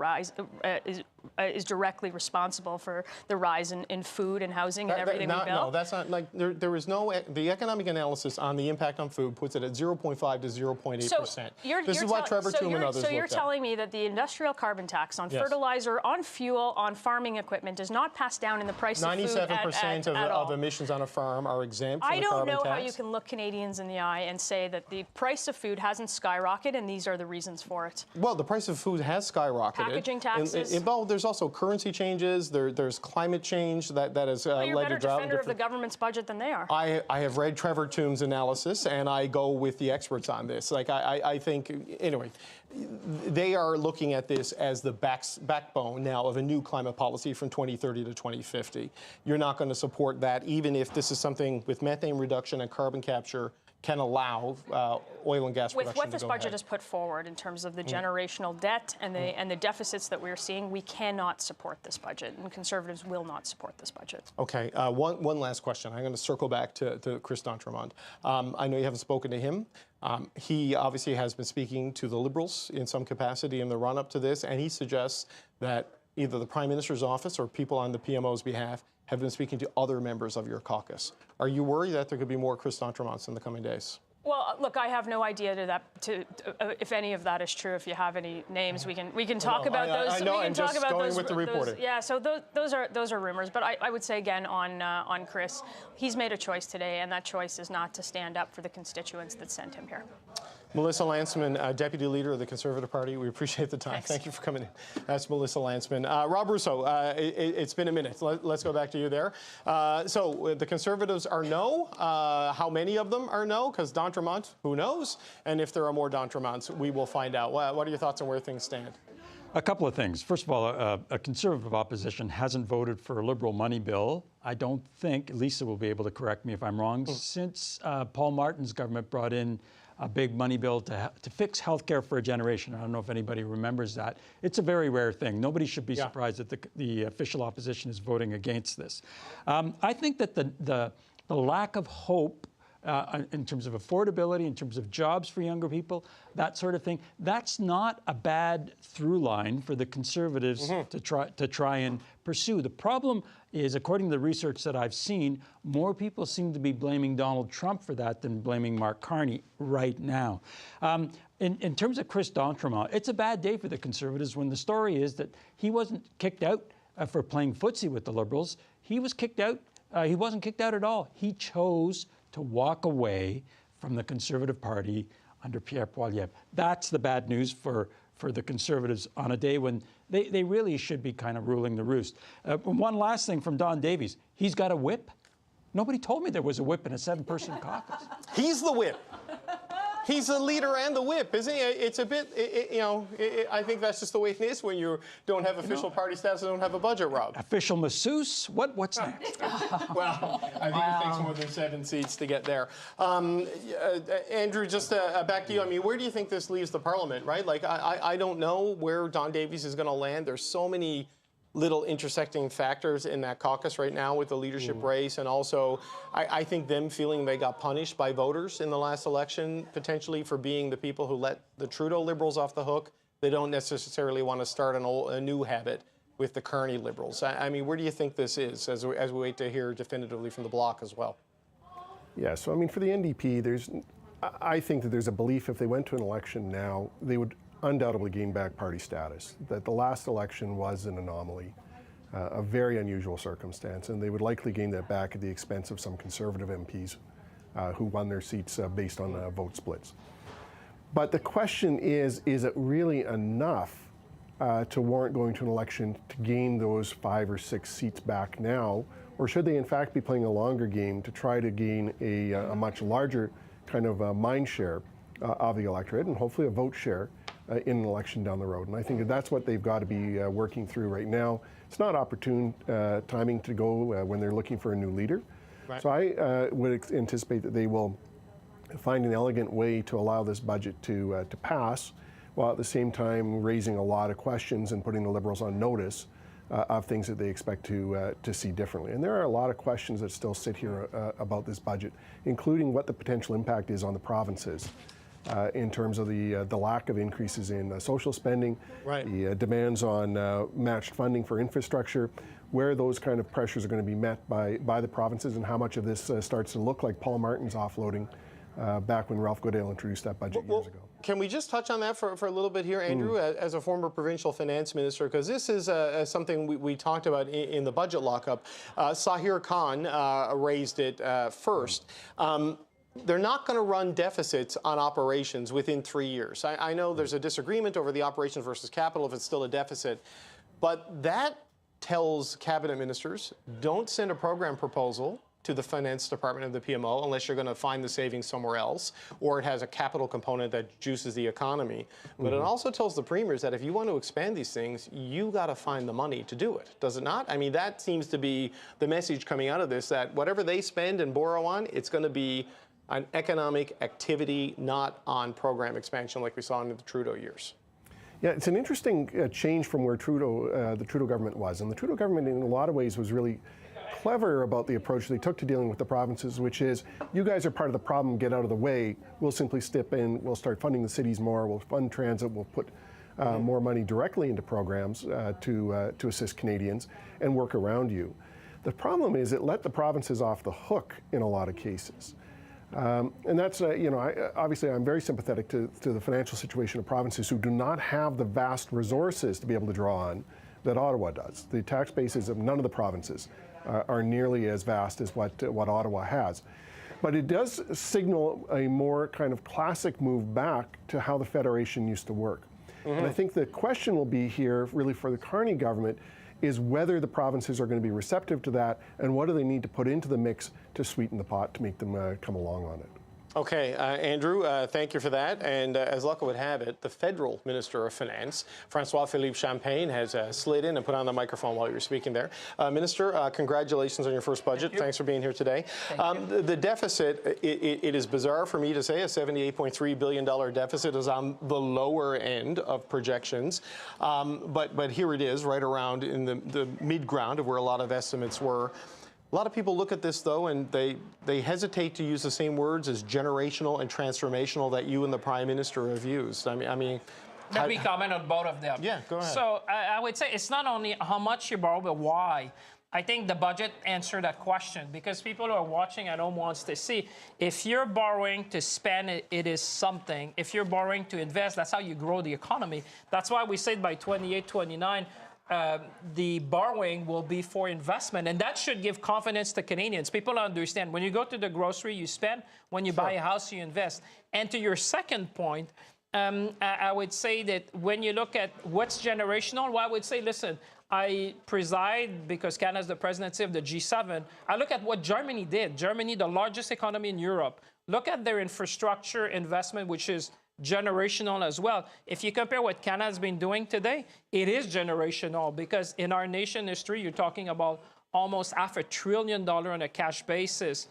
is directly responsible for the rise in food and housing and everything we build. No, that's not like there is no. The economic analysis on the impact on food puts it at 0.5 to 0.8%. This is what Trevor Toome and others looked at. So you're telling me that the industrial carbon tax on fertilizer, on fuel, on farming equipment does not pass down in the price of food 97% of emissions on a farm are exempt from the carbon tax? I don't know how you can look Canadians in the eye and say that the price of food hasn't skyrocketed and these are the reasons for it. Well, the price of food has skyrocketed. Packaging taxes. There's also currency changes. There's climate change that has led to drought. You're a better defender of the government's budget than they are. I have read Trevor Toome's analysis, and I go with the experts on this. Like I think, anyway, they are looking at this as the backbone now of a new climate policy from 2030 to 2050. You're not going to support that, even if this is something with methane reduction and carbon capture can allow oil and gas production to go With what this budget has put forward in terms of the generational debt and the deficits that we're seeing, we cannot support this budget, and Conservatives will not support this budget. Okay, one last question. I'm going to circle back to Chris d'Entremont. I know you haven't spoken to him. He obviously has been speaking to the Liberals in some capacity in the run-up to this, and he suggests that either the Prime Minister's office or people on the PMO's behalf have been speaking to other members of your caucus. Are you worried that there could be more Chris d'Entremonts in the coming days? Well, look, I have no idea if any of that is true. If you have any names, we can talk about those. I know. I'm just going with the reporting. Yeah. So those are rumors. But I would say again on Chris, he's made a choice today, and that choice is not to stand up for the constituents that sent him here. Melissa Landsman, Deputy Leader of the Conservative Party. We appreciate the time. Thanks. Thank you for coming in. That's Melissa Landsman. Rob Russo, it's been a minute. Let's go back to you there. So the Conservatives are no. How many of them are no? Because D'Entremont, who knows? And if there are more D'Entremonts, we will find out. What are your thoughts on where things stand? A couple of things. First of all, a Conservative opposition hasn't voted for a Liberal money bill. I don't think, Lisa will be able to correct me if I'm wrong, since Paul Martin's government brought in a big money bill to fix healthcare for a generation. I don't know if anybody remembers that. It's a very rare thing. Nobody should be surprised that the official opposition is voting against this. I think that the lack of hope in terms of affordability, in terms of jobs for younger people, that sort of thing, that's not a bad through line for the Conservatives to try and pursue. The problem is, according to the research that I've seen, more people seem to be blaming Donald Trump for that than blaming Mark Carney right now. In terms of Chris D'Entremont, it's a bad day for the Conservatives when the story is that he wasn't kicked out for playing footsie with the Liberals. He was kicked out. He wasn't kicked out at all. He chose to walk away from the Conservative Party under Pierre Poilievre. That's the bad news for the Conservatives on a day when they really should be kind of ruling the roost. One last thing from Don Davies. He's got a whip. Nobody told me there was a whip in a 7-person caucus. He's the whip. He's the leader and the whip, isn't he? It's a bit, I think that's just the way it is when you don't have official party status and don't have a budget, Rob. Official masseuse? What's next? Well, I think it takes more than 7 seats to get there. Andrew, just back to you. I mean, where do you think this leaves the Parliament, right? Like, I don't know where Don Davies is going to land. There's so many little intersecting factors in that caucus right now with the leadership race, and also I think them feeling they got punished by voters in the last election, potentially for being the people who let the Trudeau Liberals off the hook. They don't necessarily want to start a new habit with the Carney Liberals. I mean, where do you think this is as we wait to hear definitively from the Bloc as well? Yeah, so I mean, for the NDP, I think that there's a belief if they went to an election now, they would undoubtedly gain back party status, that the last election was an anomaly, a very unusual circumstance, and they would likely gain that back at the expense of some Conservative MPs who won their seats based on vote splits. But the question is it really enough to warrant going to an election to gain those 5 or 6 seats back now, or should they in fact be playing a longer game to try to gain a much larger kind of mind share of the electorate, and hopefully a vote share in an election down the road? And I think that's what they've got to be working through right now. It's not opportune timing to go when they're looking for a new leader. Right. So I would anticipate that they will find an elegant way to allow this budget to pass, while at the same time raising a lot of questions and putting the Liberals on notice of things that they expect to see differently. And there are a lot of questions that still sit here about this budget, including what the potential impact is on the provinces. In terms of the lack of increases in social spending, the demands on matched funding for infrastructure, where those kind of pressures are going to be met by the provinces, and how much of this starts to look like Paul Martin's offloading back when Ralph Goodale introduced that budget years ago. Can we just touch on that for a little bit here, Andrew, as a former provincial finance minister, because this is something we talked about in the budget lockup. Sahir Khan raised it first. They're not going to run deficits on operations within 3 years. I know there's a disagreement over the operations versus capital if it's still a deficit, but that tells cabinet ministers, don't send a program proposal to the finance department of the PMO unless you're going to find the savings somewhere else, or it has a capital component that juices the economy. But it also tells the premiers that if you want to expand these things, you got to find the money to do it. Does it not? I mean, that seems to be the message coming out of this, that whatever they spend and borrow on, it's going to be on economic activity, not on program expansion like we saw in the Trudeau years. Yeah, it's an interesting change from where the Trudeau government was. And the Trudeau government in a lot of ways was really clever about the approach they took to dealing with the provinces, which is, you guys are part of the problem, get out of the way. We'll simply step in, we'll start funding the cities more, we'll fund transit, we'll put more money directly into programs to assist Canadians and work around you. The problem is it let the provinces off the hook in a lot of cases. And that's, obviously I'm very sympathetic to the financial situation of provinces who do not have the vast resources to be able to draw on that Ottawa does. The tax bases of none of the provinces are nearly as vast as what Ottawa has. But it does signal a more kind of classic move back to how the Federation used to work. And I think the question will be here, really for the Carney government, is whether the provinces are going to be receptive to that, and what do they need to put into the mix to sweeten the pot to make them come along on it. Okay, Andrew, thank you for that. And as luck would have it, the federal Minister of Finance, Francois-Philippe Champagne, has slid in and put on the microphone while you were speaking there. Minister, congratulations on your first budget. Thanks for being here today. The deficit, it is bizarre for me to say a $78.3 billion deficit is on the lower end of projections. But here it is, right around in the mid-ground of where a lot of estimates were. A lot of people look at this, though, and they hesitate to use the same words as generational and transformational that you and the Prime Minister have used. I mean, let me comment on both of them. Yeah, go ahead. So I would say it's not only how much you borrow, but why. I think the budget answered that question, because people who are watching at home wants to see if you're borrowing to spend, it is something. If you're borrowing to invest, that's how you grow the economy. That's why we said by 28, 29, the borrowing will be for investment, and that should give confidence to Canadians. People understand when you go to the grocery, you spend. When you buy a house, you invest. And to your second point, I would say that when you look at what's generational, well, I would say, listen, I preside, because Canada's the presidency of the G7, I look at what Germany did. Germany, the largest economy in Europe. Look at their infrastructure investment, which is generational as well. If you compare what Canada's been doing today, it is generational, because in our nation history, you're talking about almost $500 billion on a cash basis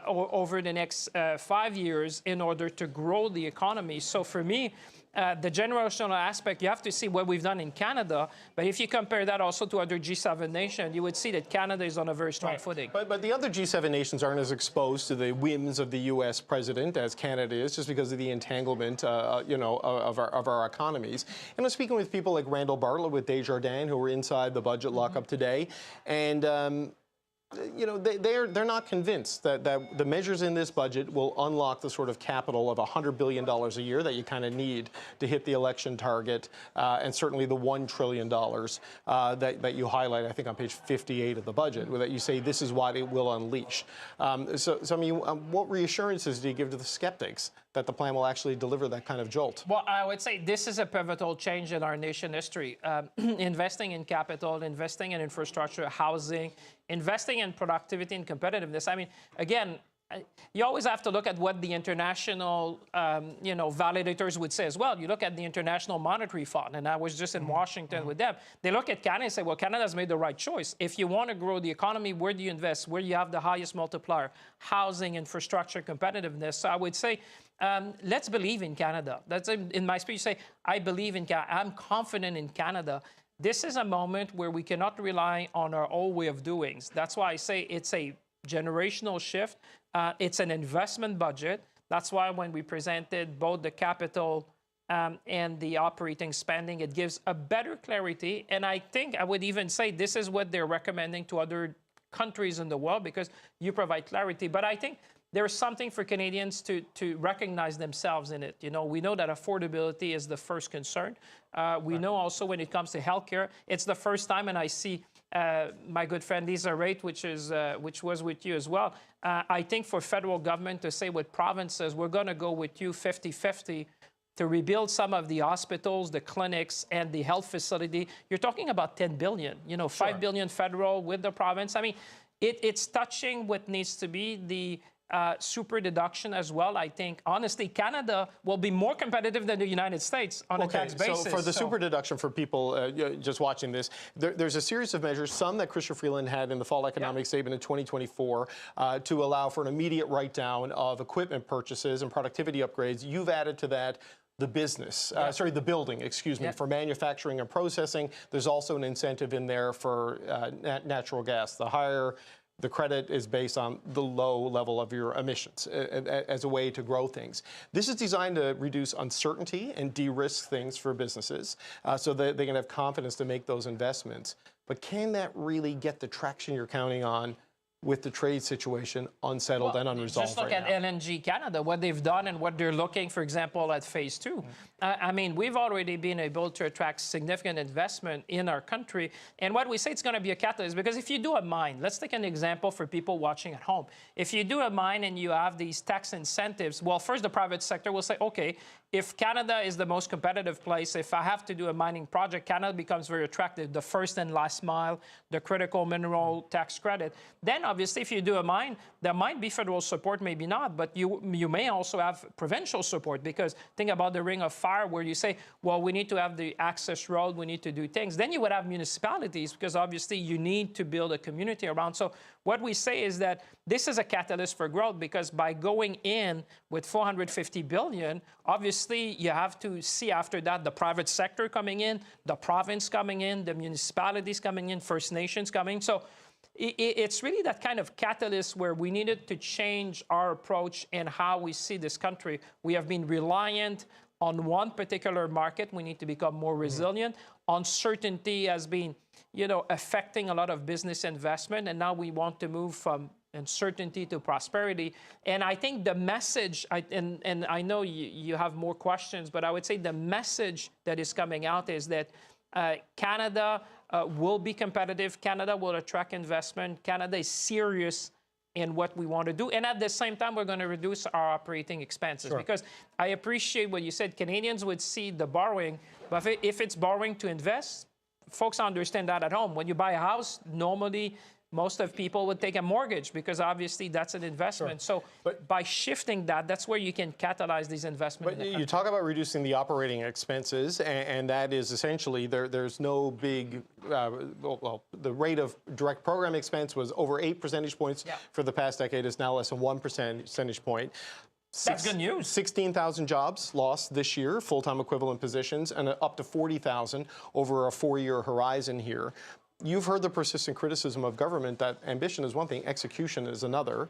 over the next 5 years in order to grow the economy. So for me, the generational aspect, you have to see what we've done in Canada. But if you compare that also to other G7 nations, you would see that Canada is on a very strong footing. But the other G7 nations aren't as exposed to the whims of the U.S. president as Canada is, just because of the entanglement, of our economies. And I'm speaking with people like Randall Bartlett with Desjardins, who were inside the budget lockup today, and they're not convinced that the measures in this budget will unlock the sort of capital of $100 billion a year that you kind of need to hit the election target, and certainly the $1 trillion that you highlight, I think, on page 58 of the budget, where that you say this is what it will unleash. So I mean, what reassurances do you give to the skeptics that the plan will actually deliver that kind of jolt? Well, I would say this is a pivotal change in our nation history. Investing in capital, investing in infrastructure, housing, investing in productivity and competitiveness. I mean, again, you always have to look at what the international, validators would say as well. You look at the International Monetary Fund, and I was just in Washington with them. They look at Canada and say, well, Canada's made the right choice. If you want to grow the economy, where do you invest? Where do you have the highest multiplier? Housing, infrastructure, competitiveness. So I would say, let's believe in Canada. That's in my speech, say, I believe in Canada. I'm confident in Canada. This is a moment where we cannot rely on our old way of doing. That's why I say it's a generational shift. It's an investment budget. That's why when we presented both the capital and the operating spending, it gives a better clarity. And I think I would even say this is what they're recommending to other countries in the world, because you provide clarity. But I think there's something for Canadians to recognize themselves in it. You know, we know that affordability is the first concern. We know also when it comes to healthcare, it's the first time, and I see my good friend Lisa Raitt, which was with you as well. I think for federal government to say with provinces, we're going to go with you 50-50 to rebuild some of the hospitals, the clinics, and the health facility, you're talking about $10 billion. You know, $5 billion federal with the province. I mean, it's touching what needs to be the super deduction as well. I think, honestly, Canada will be more competitive than the United States on a tax basis. So for the super deduction, for people just watching this, there's a series of measures, some that Chrystia Freeland had in the fall economic statement in 2024 to allow for an immediate write-down of equipment purchases and productivity upgrades. You've added to that the business, the building, excuse me, for manufacturing and processing. There's also an incentive in there for natural gas. The higher the credit is based on the low level of your emissions as a way to grow things. This is designed to reduce uncertainty and de-risk things for businesses so that they can have confidence to make those investments. But can that really get the traction you're counting on with the trade situation unsettled and unresolved Just look right at now. LNG Canada, what they've done and what they're looking, for example, at phase 2. I mean, we've already been able to attract significant investment in our country. And what we say it's going to be a catalyst, because if you do a mine, let's take an example for people watching at home. If you do a mine and you have these tax incentives, well, first the private sector will say, okay, if Canada is the most competitive place, if I have to do a mining project, Canada becomes very attractive, the first and last mile, the critical mineral tax credit. Then obviously, if you do a mine, there might be federal support, maybe not, but you may also have provincial support, because think about the Ring of Fire where you say, well, we need to have the access road, we need to do things. Then you would have municipalities, because obviously you need to build a community around. So what we say is that this is a catalyst for growth, because by going in with $450 billion, obviously you have to see after that the private sector coming in, the province coming in, the municipalities coming in, First Nations coming. So it's really that kind of catalyst where we needed to change our approach and how we see this country. We have been reliant on one particular market. We need to become more resilient. Uncertainty has been, affecting a lot of business investment, and now we want to move from uncertainty to prosperity. And I think the message, and I know you have more questions, but I would say the message that is coming out is that Canada will be competitive. Canada will attract investment. Canada is serious in what we want to do. And at the same time, we're going to reduce our operating expenses. Sure. Because I appreciate what you said. Canadians would see the borrowing, but if it's borrowing to invest, folks understand that at home. When you buy a house, normally most of people would take a mortgage, because obviously that's an investment. Sure. So by shifting that, that's where you can catalyze these investments. But you talk about reducing the operating expenses, and that is essentially there's no big, the rate of direct program expense was over 8 percentage points for the past decade. Is now less than 1 percentage point. That's good news. 16,000 jobs lost this year, full-time equivalent positions, and up to 40,000 over a 4-year horizon here. You've heard the persistent criticism of government that ambition is one thing, execution is another.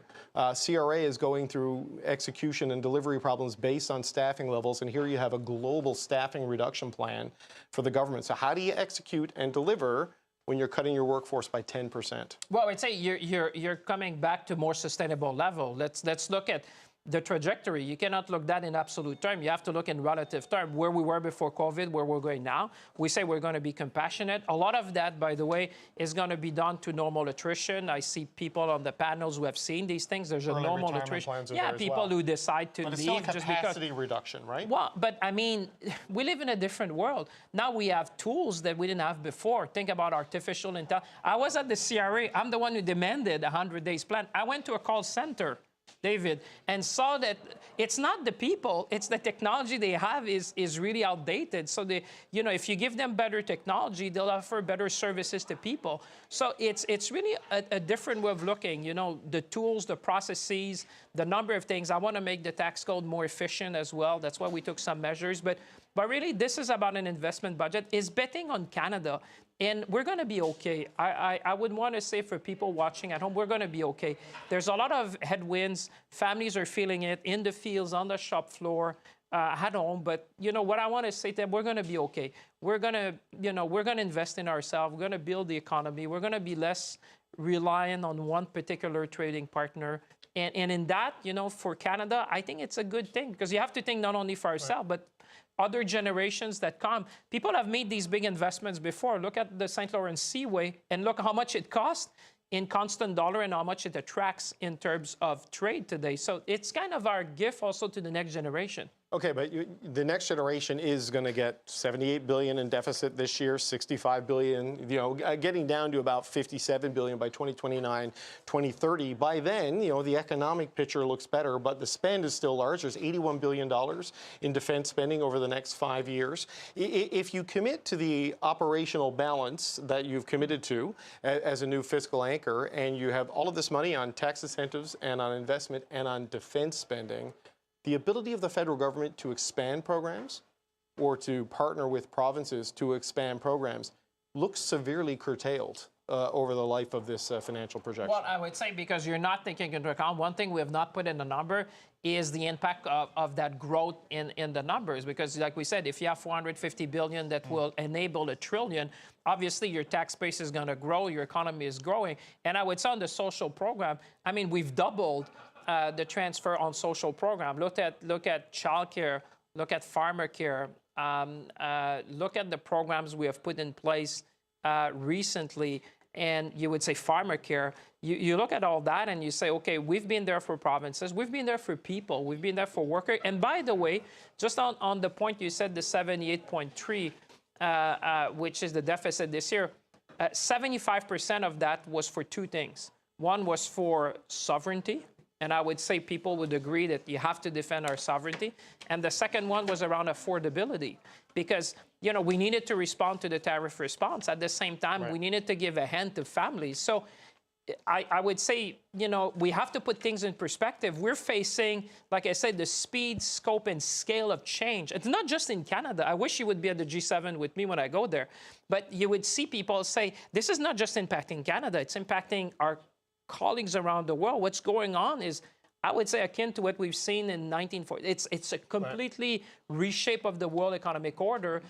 CRA is going through execution and delivery problems based on staffing levels, and here you have a global staffing reduction plan for the government. So how do you execute and deliver when you're cutting your workforce by 10%? Well, I'd say you're coming back to more sustainable level. Let's look at the trajectory. You cannot look that in absolute term. You have to look in relative term, where we were before COVID, where we're going now. We say we're going to be compassionate. A lot of that, by the way, is going to be done to normal attrition. I see people on the panels who have seen these things. There's a normal attrition. Yeah, people who decide to leave. But it's still a capacity reduction, right? Well, but I mean, we live in a different world. Now we have tools that we didn't have before. Think about artificial intelligence. I was at the CRA. I'm the one who demanded a 100-day plan. I went to a call center, David, and saw that it's not the people, it's the technology they have is really outdated. So if you give them better technology, they'll offer better services to people. So it's really a different way of looking. The tools, the processes, the number of things. I want to make the tax code more efficient as well. That's why we took some measures. But really, this is about an investment budget. It's betting on Canada. And we're going to be okay. I would want to say for people watching at home, we're going to be okay. There's a lot of headwinds. Families are feeling it in the fields, on the shop floor, at home. But what I want to say to them, we're going to be okay. We're going to invest in ourselves. We're going to build the economy. We're going to be less reliant on one particular trading partner. And in that, for Canada, I think it's a good thing, because you have to think not only for ourselves, but other generations that come. People have made these big investments before. Look at the St. Lawrence Seaway and look how much it costs in constant dollar and how much it attracts in terms of trade today. So it's kind of our gift also to the next generation. Okay, but the next generation is going to get $78 billion in deficit this year, $65 billion, getting down to about $57 billion by 2029, 2030. By then, the economic picture looks better, but the spend is still large. There's $81 billion in defense spending over the next 5 years. If you commit to the operational balance that you've committed to as a new fiscal anchor, and you have all of this money on tax incentives and on investment and on defense spending, the ability of the federal government to expand programs or to partner with provinces to expand programs looks severely curtailed over the life of this financial projection. Well, I would say, because you're not taking into account, one thing we have not put in the number is the impact of that growth in the numbers. Because like we said, if you have $450 billion that will enable $1 trillion, obviously your tax base is going to grow, your economy is growing. And I would say on the social program, I mean, we've doubled the transfer on social program. Look at childcare, look at farmer care, look at the programs we have put in place recently. And you would say farmer care, you look at all that and you say, okay, we've been there for provinces, we've been there for people, we've been there for workers. And by the way, just on the point you said, the 78.3, which is the deficit this year, 75% of that was for two things. One was for sovereignty, and I would say people would agree that you have to defend our sovereignty. And the second one was around affordability, because we needed to respond to the tariff response. At the same time, we needed to give a hand to families. So I would say, we have to put things in perspective. We're facing, like I said, the speed, scope, and scale of change. It's not just in Canada. I wish you would be at the G7 with me when I go there. But you would see people say, this is not just impacting Canada, it's impacting our colleagues around the world. What's going on is, I would say, akin to what we've seen in 1940. It's a completely reshape of the world economic order.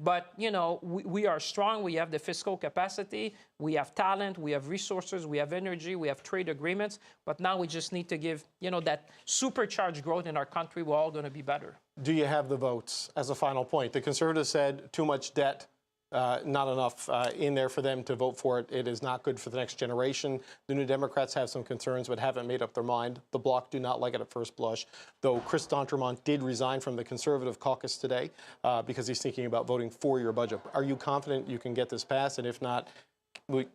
But, we are strong. We have the fiscal capacity. We have talent. We have resources. We have energy. We have trade agreements. But now we just need to give, that supercharged growth in our country. We're all going to be better. Do you have the votes as a final point? The Conservatives said too much debt. Not enough in there for them to vote for it. It is not good for the next generation. The New Democrats have some concerns but haven't made up their mind. The Bloc do not like it at first blush, though Chris D'Entremont did resign from the Conservative caucus today because he's thinking about voting for your budget. Are you confident you can get this passed? And if not,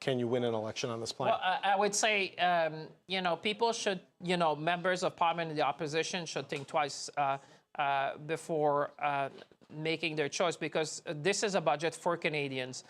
can you win an election on this plan? Well, I would say, people should, members of parliament in the opposition should think twice before making their choice, because this is a budget for Canadians.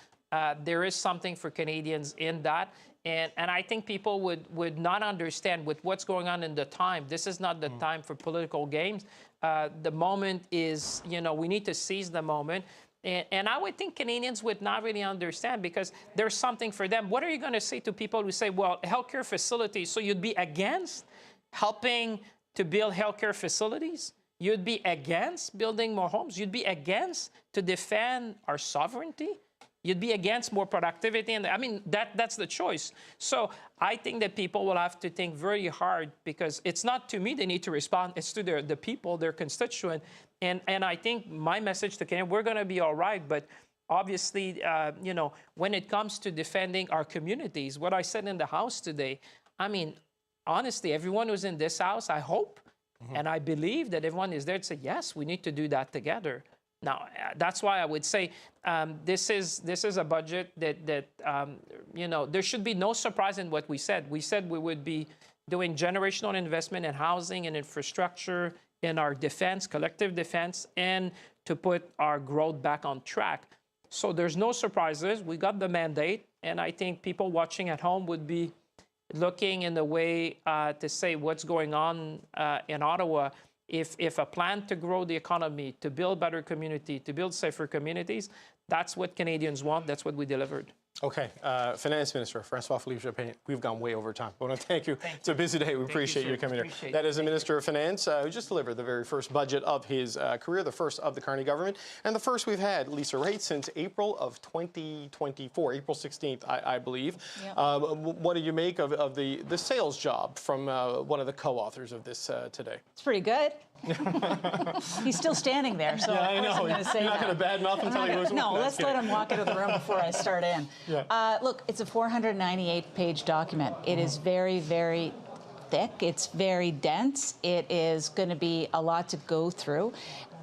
There is something for Canadians in that. And I think people would not understand with what's going on in the time. This is not the time for political games. The moment is, we need to seize the moment. And I would think Canadians would not really understand, because there's something for them. What are you going to say to people who say, well, healthcare facilities, so you'd be against helping to build healthcare facilities? You'd be against building more homes. You'd be against to defend our sovereignty. You'd be against more productivity. And I mean, that's the choice. So I think that people will have to think very hard, because it's not to me they need to respond. It's to the people, their constituent. And I think my message to Canada, we're going to be all right. But obviously, when it comes to defending our communities, what I said in the House today, I mean, honestly, everyone who's in this House, I hope, and I believe that everyone is there to say, yes, we need to do that together. Now, that's why I would say this is a budget that there should be no surprise in what we said. We said we would be doing generational investment in housing and infrastructure, in our defense, collective defense, and to put our growth back on track. So there's no surprises. We got the mandate, and I think people watching at home would be looking in the way to say what's going on in Ottawa. If a plan to grow the economy, to build better community, to build safer communities, that's what Canadians want. That's what we delivered. Okay. Finance Minister François-Philippe Champagne, we've gone way over time. I want to thank you. It's a busy day. We appreciate you coming here. That is the Minister of Finance who just delivered the very first budget of his career, the first of the Carney government, and the first we've had, Lisa Raitt, since April of 2024, April 16th, I believe. Yep. What do you make of the sales job from one of the co-authors of this today? It's pretty good. He's still standing there, so yeah, I know. I'm going to say You're not going to badmouth him until he goes. No, let's let him walk into the room before I start in. Yeah. Look, it's a 498-page document. It is very, very thick. It's very dense. It is going to be a lot to go through.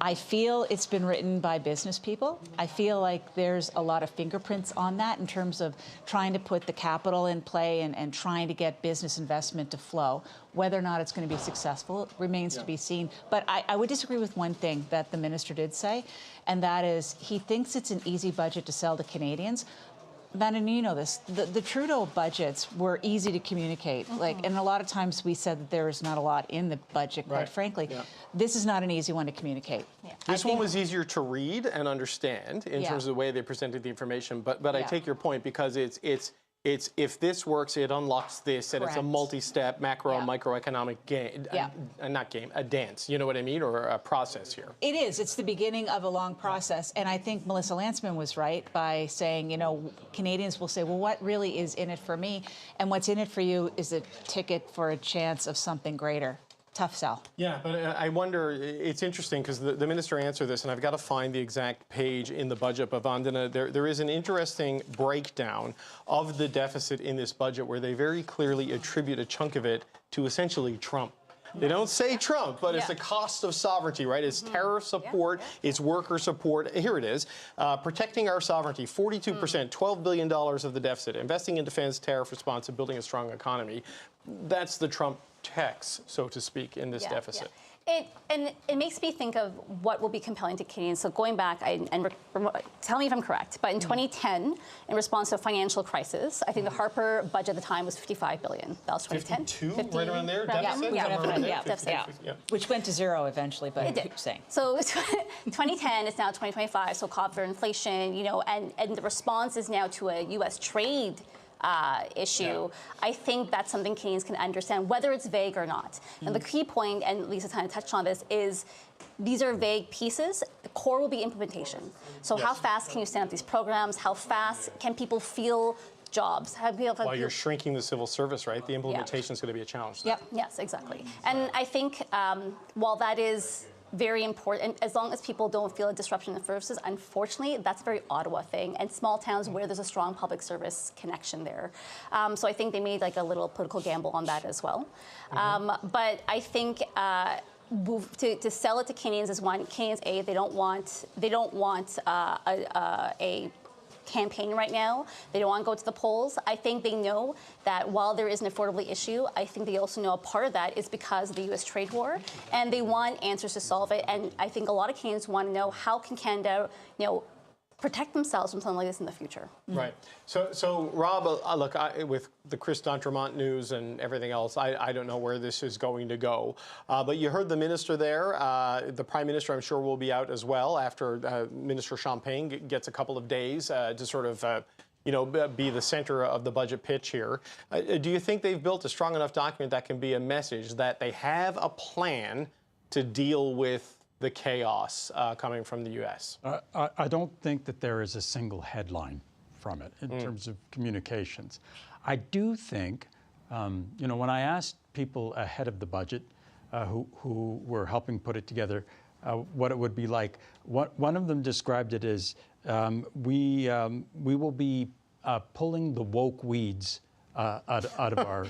I feel it's been written by business people. I feel like there's a lot of fingerprints on that in terms of trying to put the capital in play and trying to get business investment to flow. Whether or not it's going to be successful remains to be seen. But I would disagree with one thing that the minister did say, and that is he thinks it's an easy budget to sell to Canadians. Brandon, you know this. The Trudeau budgets were easy to communicate. And a lot of times we said that there is not a lot in the budget, quite frankly. Yeah. This is not an easy one to communicate. Yeah. This one was easier to read and understand in terms of the way they presented the information. But I take your point, because it's It's if this works, it unlocks this, and it's a Correct. multi-step macro and Yeah. microeconomic game, Yeah. not game, a dance. You know what I mean, or a process here. It is. It's the beginning of a long process. And I think Melissa Lantsman was right by saying, you know, Canadians will say, well, what really is in it for me? And what's in it for you is a ticket for a chance of something greater. Tough sell. Yeah, but I wonder, it's interesting because the minister answered this, and I've got to find the exact page in the budget, but Vandana, there is an interesting breakdown of the deficit in this budget where they very clearly attribute a chunk of it to essentially Trump. They don't say Trump, but it's the cost of sovereignty, right? It's tariff support, it's worker support. Here it is. Protecting our sovereignty, 42%, $12 billion of the deficit. Investing in defense, tariff response, and building a strong economy. That's the Trump tax, so to speak, in this deficit. It makes me think of what will be compelling to Canadians. So going back, tell me if I'm correct, but in 2010, in response to a financial crisis, I think the Harper budget at the time was $55 billion. That was 2010. 52, right around there, deficit? Yeah, Somewhere around there? deficit. Yeah. Which went to zero eventually, but It did. keep saying. So 2010 is now 2025, so caught for inflation, you know, and the response is now to a U.S. trade issue. I think that's something Canadians can understand, whether it's vague or not. And the key point, and Lisa kind of touched on this, is these are vague pieces. The core will be implementation. So how fast can you stand up these programs? How fast can people feel jobs? While you're shrinking the civil service, right? The implementation is going to be a challenge. Yep. Yes, exactly. And I think while that is very important, as long as people don't feel a disruption in services, unfortunately, that's a very Ottawa thing, and small towns where there's a strong public service connection there. So I think they made like a little political gamble on that as well. But I think to sell it to Canadians is one. Canadians, they don't want a campaign right now. They don't want to go to the polls. I think they know that while there is an affordability issue, I think they also know a part of that is because of the U.S. trade war, and they want answers to solve it. And I think a lot of Canadians want to know how can Canada, protect themselves from something like this in the future. Right. So Rob, look, with the Chris d'Entremont news and everything else, I don't know where this is going to go. But you heard the minister there. The Prime Minister, I'm sure, will be out as well after Minister Champagne gets a couple of days to sort of be the center of the budget pitch here. Do you think they've built a strong enough document that can be a message that they have a plan to deal with the chaos coming from the U.S.? I don't think that there is a single headline from it in terms of communications. I do think, when I asked people ahead of the budget who were helping put it together what it would be like, one of them described it as we will be pulling the woke weeds out of our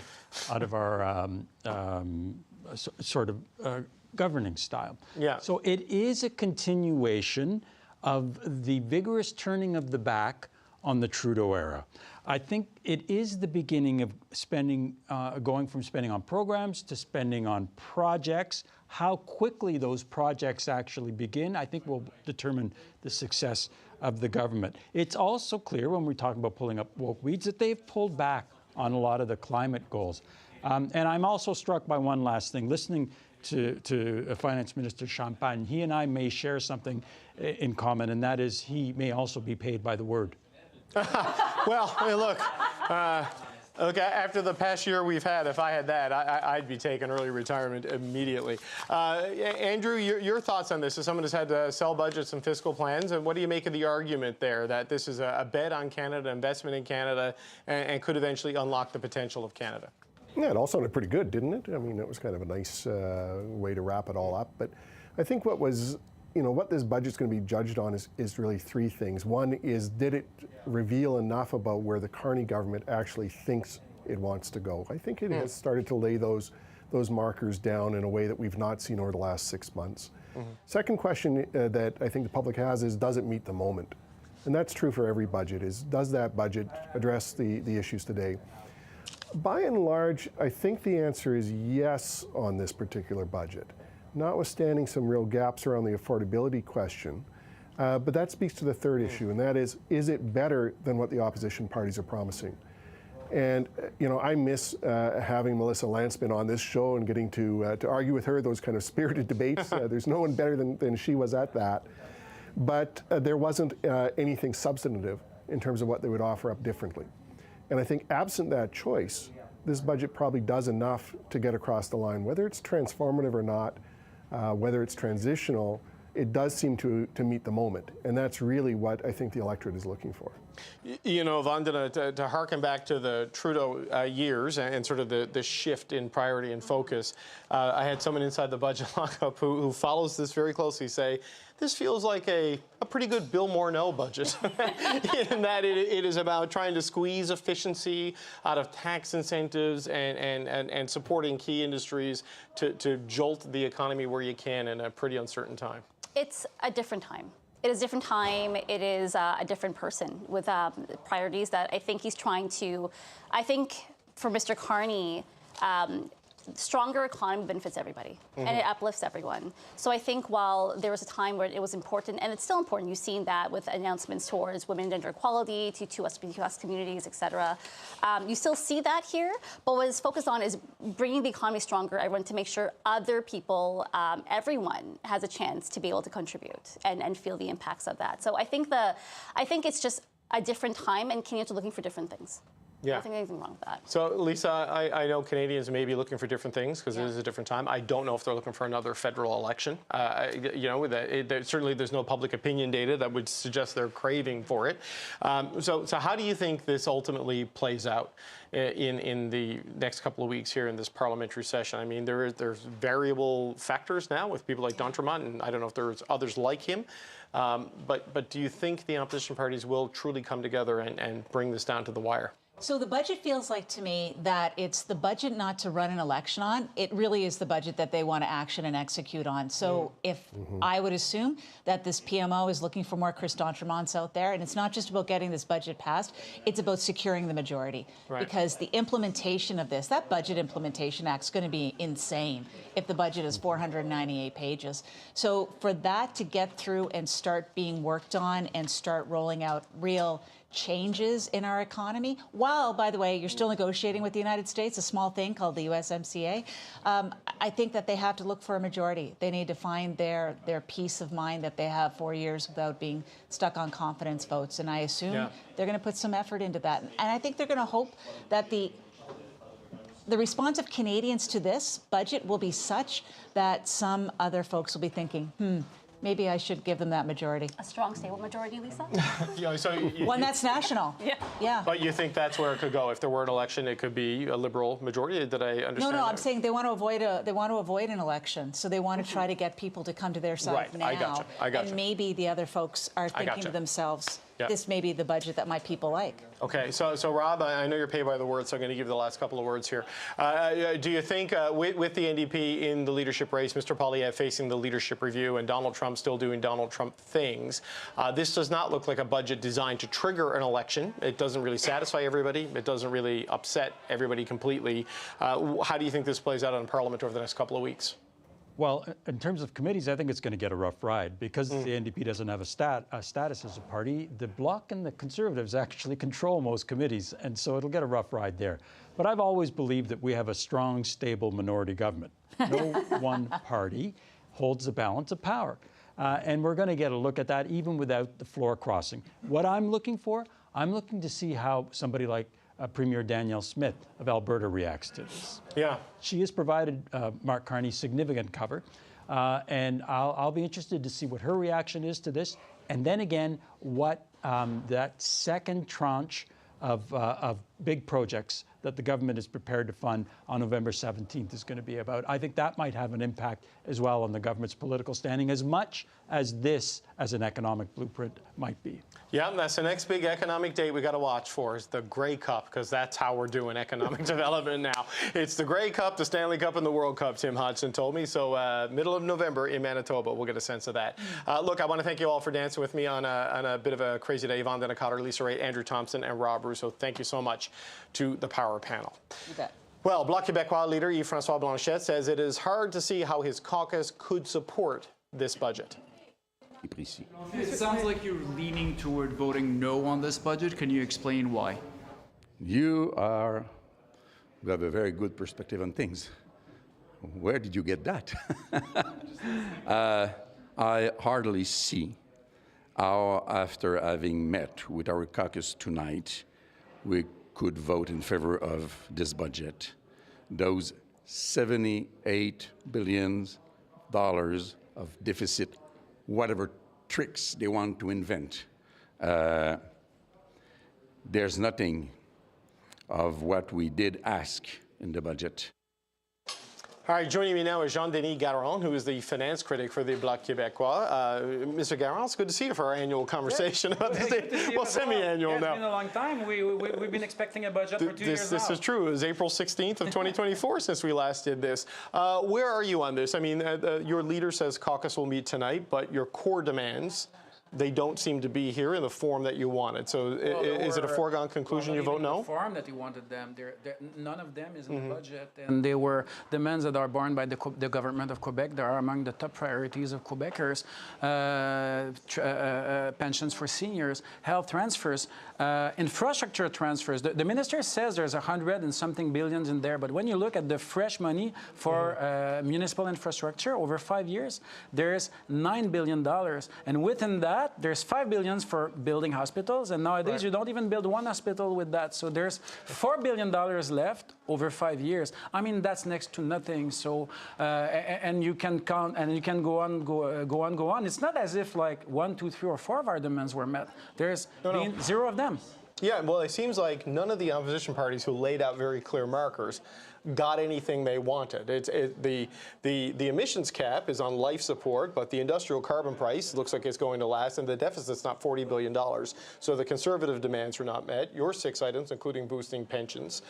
sort of governing style. Yeah. So it is a continuation of the vigorous turning of the back on the Trudeau era. I think it is the beginning of spending, going from spending on programs to spending on projects. How quickly those projects actually begin, I think, will determine the success of the government. It's also clear when we talk about pulling up woke weeds that they've pulled back on a lot of the climate goals. And I'm also struck by one last thing. Listening to Finance Minister Champagne, he and I may share something in common, and that is he may also be paid by the word. Well, look, after the past year we've had, if I had that, I'd be taking early retirement immediately. Andrew, your thoughts on this as someone who's had to sell budgets and fiscal plans, and what do you make of the argument there that this is a bet on Canada, investment in Canada, and could eventually unlock the potential of Canada? Yeah, it all sounded pretty good, didn't it? I mean, it was kind of a nice way to wrap it all up. But I think what this budget's going to be judged on is really three things. One is, did it reveal enough about where the Carney government actually thinks it wants to go? I think it has started to lay those markers down in a way that we've not seen over the last 6 months. Second question that I think the public has is, does it meet the moment? And that's true for every budget, is does that budget address the issues today? By and large, I think the answer is yes on this particular budget, notwithstanding some real gaps around the affordability question. But that speaks to the third issue, and that is it better than what the opposition parties are promising? And I miss having Melissa Lantsman on this show and getting to argue with her those kind of spirited debates. There's no one better than she was at that. But there wasn't anything substantive in terms of what they would offer up differently. And I think absent that choice, this budget probably does enough to get across the line. Whether it's transformative or not, whether it's transitional, it does seem to meet the moment. And that's really what I think the electorate is looking for. You know, Vandana, to harken back to the Trudeau years and sort of the shift in priority and focus, I had someone inside the budget lockup who follows this very closely say, this feels like a pretty good Bill Morneau budget, in that it is about trying to squeeze efficiency out of tax incentives and supporting key industries to jolt the economy where you can in a pretty uncertain time. It's a different time. It is a different time. It is a different person with priorities that I think he's trying to. I think for Mr. Carney, stronger economy benefits everybody, and it uplifts everyone. So I think while there was a time where it was important, and it's still important, you've seen that with announcements towards women and gender equality, to LGBTQ+ communities, et cetera. You still see that here, but what it's focused on is bringing the economy stronger, everyone, to make sure other people, everyone has a chance to be able to contribute and feel the impacts of that. So I think it's just a different time, and Canadians are looking for different things. Yeah. I don't think anything wrong with that. So, Lisa, I know Canadians may be looking for different things because it is a different time. I don't know if they're looking for another federal election. You know, certainly there's no public opinion data that would suggest they're craving for it. So how do you think this ultimately plays out in the next couple of weeks here in this parliamentary session? I mean, there's variable factors now with people like Don Tremont, and I don't know if there's others like him. But do you think the opposition parties will truly come together and bring this down to the wire? So the budget feels like to me that it's the budget not to run an election on. It really is the budget that they want to action and execute on. So if I would assume that this PMO is looking for more Chris D'Entremonts out there, and it's not just about getting this budget passed, it's about securing the majority. Right. Because the implementation of this, that Budget Implementation Act is going to be insane if the budget is 498 pages. So for that to get through and start being worked on and start rolling out real changes in our economy, while, by the way, you're still negotiating with the United States, a small thing called the USMCA, I think that they have to look for a majority. They need to find their peace of mind that they have 4 years without being stuck on confidence votes. And I assume they're going to put some effort into that. And I think they're going to hope that the response of Canadians to this budget will be such that some other folks will be thinking, maybe I should give them that majority. A strong, stable majority, Lisa? One that's national. Yeah. But you think that's where it could go? If there were an election, it could be a Liberal majority? Did I understand? No, I'm saying they want to avoid an election, so they want to try to get people to come to their side now. I gotcha. And maybe the other folks are thinking to themselves, this may be the budget that my people like. Okay, so Rob, I know you're paid by the word, so I'm going to give you the last couple of words here. Do you think with the NDP in the leadership race, Mr. Poilievre facing the leadership review and Donald Trump still doing Donald Trump things, this does not look like a budget designed to trigger an election. It doesn't really satisfy everybody. It doesn't really upset everybody completely. How do you think this plays out in Parliament over the next couple of weeks? Well, in terms of committees, I think it's going to get a rough ride because the NDP doesn't have a status as a party. The Bloc and the Conservatives actually control most committees, and so it'll get a rough ride there. But I've always believed that we have a strong, stable minority government. No one party holds the balance of power. And we're going to get a look at that even without the floor crossing. What I'm looking for, I'm looking to see how somebody like Premier Danielle Smith of Alberta reacts to this. Yeah. She has provided Mark Carney significant cover, and I'll be interested to see what her reaction is to this, and then again, what that second tranche of big projects that the government is prepared to fund on November 17th is going to be about. I think that might have an impact as well on the government's political standing as much as this as an economic blueprint might be. Yeah, that's the next big economic date we got to watch for is the Grey Cup, because that's how we're doing economic development now. It's the Grey Cup, the Stanley Cup, and the World Cup, Tim Hodgson told me. So middle of November in Manitoba, we'll get a sense of that. Look, I want to thank you all for dancing with me on a bit of a crazy day. Vandana Cotter, Lisa Ray, Andrew Thompson, and Rob Russo. Thank you so much to the Power Panel. You bet. Well, Bloc Québécois leader Yves-François Blanchet says it is hard to see how his caucus could support this budget. It sounds like you're leaning toward voting no on this budget. Can you explain why? You have a very good perspective on things. Where did you get that? I hardly see how, after having met with our caucus tonight, we could vote in favor of this budget. Those $78 billion of deficit, whatever tricks they want to invent, there's nothing of what we did ask in the budget. All right, joining me now is Jean-Denis Garand, who is the finance critic for the Bloc Québécois. Mr. Garand, it's good to see you for our annual conversation about this. Well, semi-annual now. It's been a long time. We've been expecting a budget for 2 years now. This is true. It was April 16th of 2024 since we last did this. Where are you on this? I mean, your leader says caucus will meet tonight, but your core demands, they don't seem to be here in the form that you wanted. So is it a foregone conclusion you vote no? The form that you wanted them, none of them is in the budget. And they were demands that are borne by the government of Quebec. They are among the top priorities of Quebecers. Pensions for seniors, health transfers, infrastructure transfers. The minister says there's 100 and something billions in there, but when you look at the fresh money for municipal infrastructure over 5 years, there's $9 billion. And within that, there's $5 billion for building hospitals, and nowadays you don't even build one hospital with that. So there's $4 billion left over 5 years. I mean, that's next to nothing. So and you can count, and you can go on. It's not as if like 1, 2, 3, or 4 of our demands were met. There's been 0 of them. Yeah, well, it seems like none of the opposition parties who laid out very clear markers got anything they wanted. The emissions cap is on life support, but the industrial carbon price looks like it's going to last, and the deficit's not $40 billion. So the conservative demands are not met. Your 6 items, including boosting pensions,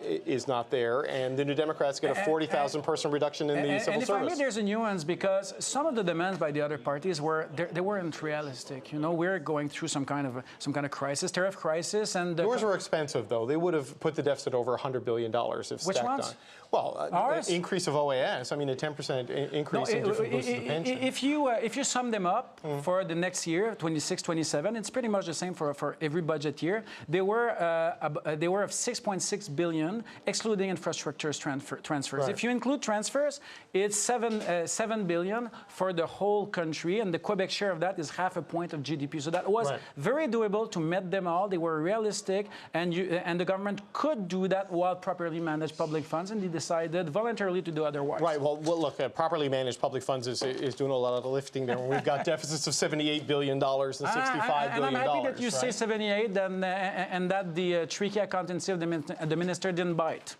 is not there, and the New Democrats get a 40,000-person reduction in the civil service. And if I may, there's a nuance, because some of the demands by the other parties they weren't realistic. You know, we're going through some kind of crisis, tariff crisis, and yours were expensive, though. They would have put the deficit over $100 billion if Which ones? on. Well, increase of OAS. I mean, a 10% increase in different boosts to the pension. If you sum them up for the next year, 26, 27, it's pretty much the same for every budget year. They were of 6.6 billion, excluding infrastructure transfers. Right. If you include transfers, it's 7 billion for the whole country, and the Quebec share of that is half a point of GDP. So that was very doable to meet them all. They were realistic, and the government could do that while properly managed public funds, and they decided voluntarily to do otherwise. Right. Well, look, properly managed public funds is doing a lot of the lifting there. When we've got deficits of $78 billion and $65 billion. And I'm happy that you say 78, and that the tricky accountancy of the minister didn't bite.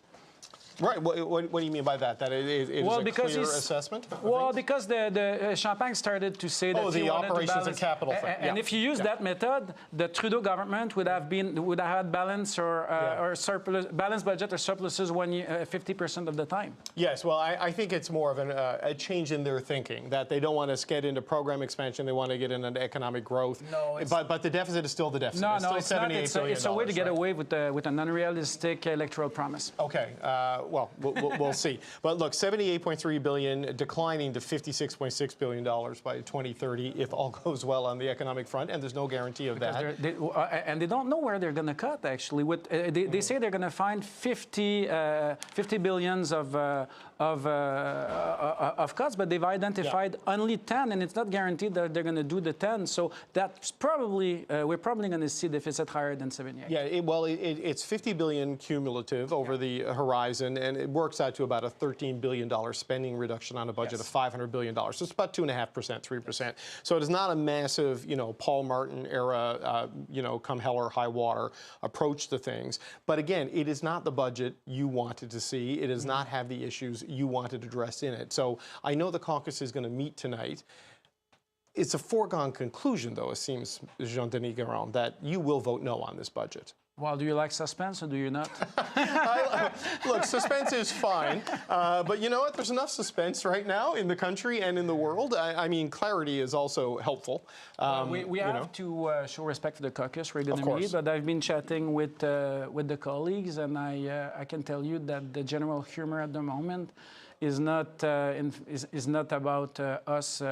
Right. What do you mean by that? That it is a clear assessment? Well, because the Champagne started to say that the operations and capital thing. And if you use that method, the Trudeau government would have had balance or surplus, balanced budget or surpluses 50% of the time. Yes. Well, I think it's more of a change in their thinking, that they don't want to get into program expansion. They want to get into economic growth. No, but the deficit is still the deficit. No, it's still $78 billion. It's a way to get away with an unrealistic electoral promise. Okay. Well, we'll see. But look, $78.3 billion declining to $56.6 billion by 2030 if all goes well on the economic front, and there's no guarantee of that. And they don't know where they're going to cut, actually. They say they're going to find 50 billions of cuts, but they've identified only 10, and it's not guaranteed that they're going to do the 10. So that's probably we're probably going to see deficit higher than 78. Yeah, it's $50 billion cumulative over the horizon, and it works out to about a $13 billion spending reduction on a budget of $500 billion. So it's about 2.5%, 3%. So it is not a massive, Paul Martin era, come hell or high water approach to things. But again, it is not the budget you wanted to see. It does not have the issues you wanted addressed in it. So I know the caucus is going to meet tonight. It's a foregone conclusion, though, it seems, Jean-Denis Garand, that you will vote no on this budget. Well, do you like suspense or do you not? Look, suspense is fine, but you know what? There's enough suspense right now in the country and in the world. I mean, clarity is also helpful. We have to show respect to the caucus. We're going to meet, but I've been chatting with the colleagues, and I can tell you that the general humor at the moment is not about us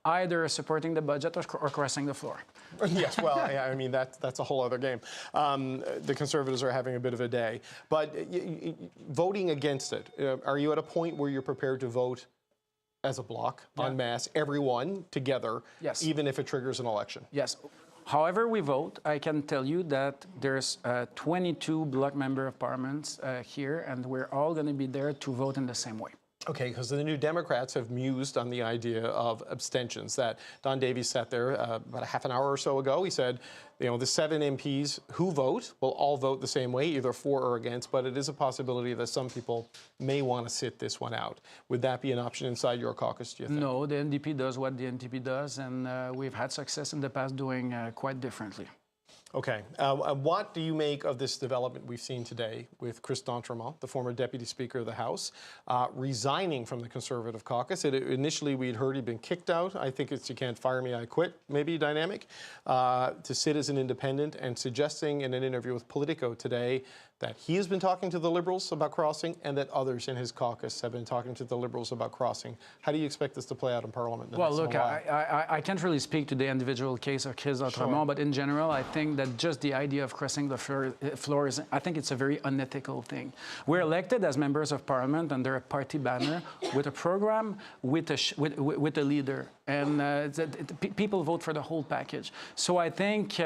either supporting the budget or crossing the floor. Yes, well, I mean, that's a whole other game. The Conservatives are having a bit of a day. But voting against it, are you at a point where you're prepared to vote as a bloc, en masse, everyone together, even if it triggers an election? Yes. However we vote, I can tell you that there's 22 bloc member of parliaments here, and we're all going to be there to vote in the same way. Okay, because the New Democrats have mused on the idea of abstentions. That Don Davies sat there about a half an hour or so ago. He said, you know, the 7 MPs who vote will all vote the same way, either for or against, but it is a possibility that some people may want to sit this one out. Would that be an option inside your caucus, do you think? No, the NDP does what the NDP does, and we've had success in the past doing quite differently. Okay. What do you make of this development we've seen today with Chris d'Entremont, the former Deputy Speaker of the House, resigning from the Conservative caucus? Initially, we'd heard he'd been kicked out. I think it's "you can't fire me, I quit" maybe dynamic, to sit as an independent, and suggesting in an interview with Politico today that he has been talking to the Liberals about crossing and that others in his caucus have been talking to the Liberals about crossing. How do you expect this to play out in Parliament? Well, look, I can't really speak to the individual case of Chris d'Entremont, but in general, I think that just the idea of crossing the floor is, I think it's a very unethical thing. We're elected as members of Parliament under a party banner with a program, with a leader, and people vote for the whole package. So I think,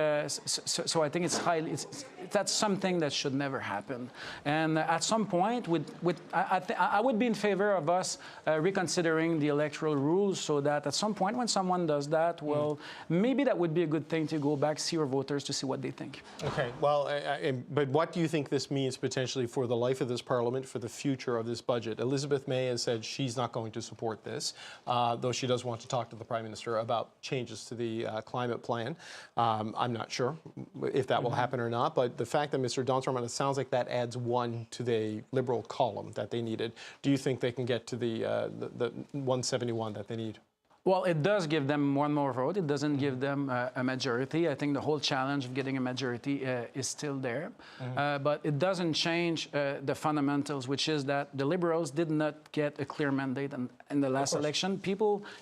that's something that should never happen. And at some point, I would be in favor of us reconsidering the electoral rules, so that at some point when someone does that, well, maybe that would be a good thing to go back, see our voters, to see what they think. Okay, well, but what do you think this means potentially for the life of this Parliament, for the future of this budget? Elizabeth May has said she's not going to support this, though she does want to talk to the Prime Minister about changes to the climate plan. I'm not sure if that will happen or not, but the fact that Mr. d'Entremont, it sounds like that adds 1 to the Liberal column that they needed. Do you think they can get to the 171 that they need? Well, it does give them one more vote. It doesn't give them a majority. I think the whole challenge of getting a majority is still there. But it doesn't change the fundamentals, which is that the Liberals did not get a clear mandate in the last election.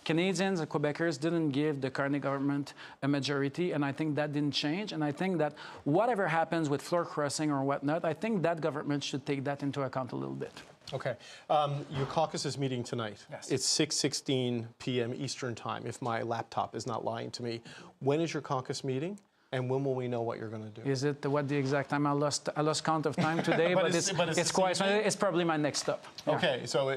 Canadians and Quebecers didn't give the Carney government a majority, and I think that didn't change. And I think that whatever happens with floor crossing or whatnot, I think that government should take that into account a little bit. Okay. Your caucus is meeting tonight. Yes. It's 6:16 p.m. Eastern Time, if my laptop is not lying to me. When is your caucus meeting? And when will we know what you're going to do? Is it what the exact time? I lost count of time today, but it's probably my next stop. Yeah. Okay, so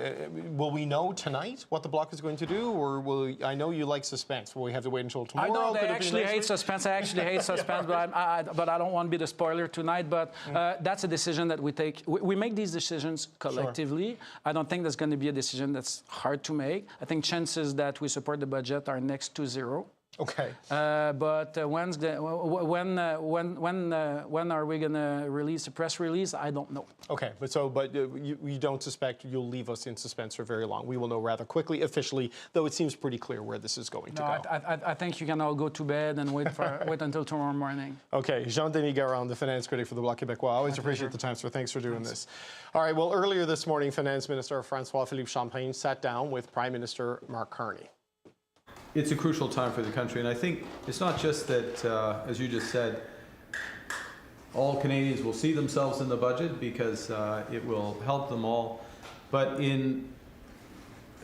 will we know tonight what the bloc is going to do, or I know you like suspense. Will we have to wait until tomorrow? I don't. I actually hate suspense. But I don't want to be the spoiler tonight. But that's a decision that we take. We make these decisions collectively. Sure. I don't think there's going to be a decision that's hard to make. I think chances that we support the budget are next to 0. Okay. But when are we going to release a press release? I don't know. Okay, but you don't suspect you'll leave us in suspense for very long. We will know rather quickly, officially, though it seems pretty clear where this is going to go. I think you can all go to bed and wait until tomorrow morning. Okay, Jean-Denis Garon, the finance critic for the Bloc Québécois. Always appreciate the time, sir. Thanks for doing this. All right, well, earlier this morning, Finance Minister François-Philippe Champagne sat down with Prime Minister Mark Carney. It's a crucial time for the country, and I think it's not just that, as you just said, all Canadians will see themselves in the budget because it will help them all, but in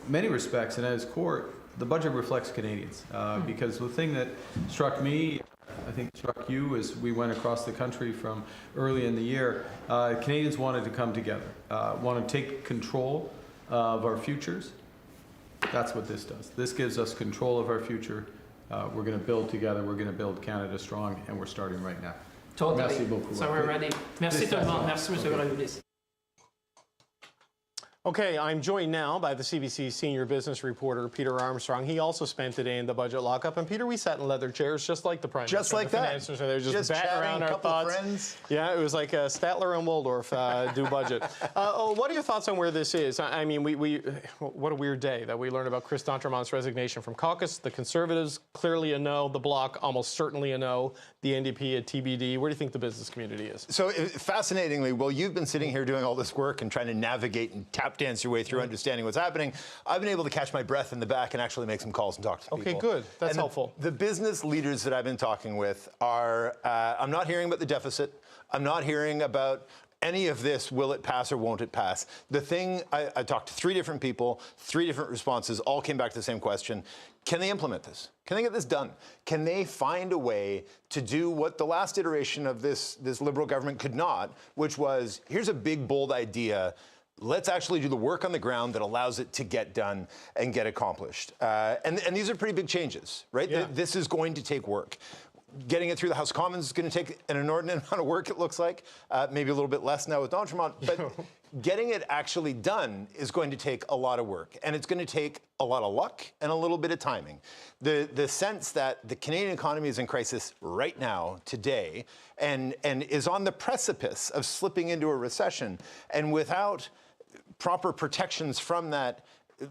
many respects and at its core, the budget reflects Canadians because the thing that struck me, I think struck you, as we went across the country from early in the year, Canadians wanted to come together, want to take control of our futures. That's what this does. This gives us control of our future. We're going to build together. We're going to build Canada strong, and we're starting right now. Totally. Merci beaucoup. So we're ready. Merci tout le monde. Merci, Monsieur Gravulis. Okay, I'm joined now by the CBC senior business reporter, Peter Armstrong. He also spent the day in the budget lockup. And Peter, we sat in leather chairs just like the Prime Minister. Just like that. They were just batting around our thoughts. Friends. Yeah, it was like Statler and Waldorf do budget. What are your thoughts on where this is? I mean, what a weird day that we learned about Chris d'Entremont's resignation from caucus. The Conservatives, clearly a no. The Bloc, almost certainly a no. The NDP, a TBD. Where do you think the business community is? So, fascinatingly, while you've been sitting here doing all this work and trying to navigate and tap dance your way through understanding what's happening, I've been able to catch my breath in the back and actually make some calls and talk to people. Okay, good. That's helpful. The business leaders that I've been talking with are, I'm not hearing about the deficit. I'm not hearing about any of this, will it pass or won't it pass? The thing, I talked to 3 different people, 3 different responses, all came back to the same question. Can they implement this? Can they get this done? Can they find a way to do what the last iteration of this Liberal government could not, which was, here's a big, bold idea. Let's actually do the work on the ground that allows it to get done and get accomplished. And these are pretty big changes, right? Yeah. This is going to take work. Getting it through the House of Commons is going to take an inordinate amount of work, it looks like. Maybe a little bit less now with D'Entremont. But getting it actually done is going to take a lot of work. And it's going to take a lot of luck and a little bit of timing. The sense that the Canadian economy is in crisis right now, today, and is on the precipice of slipping into a recession, and without proper protections from that,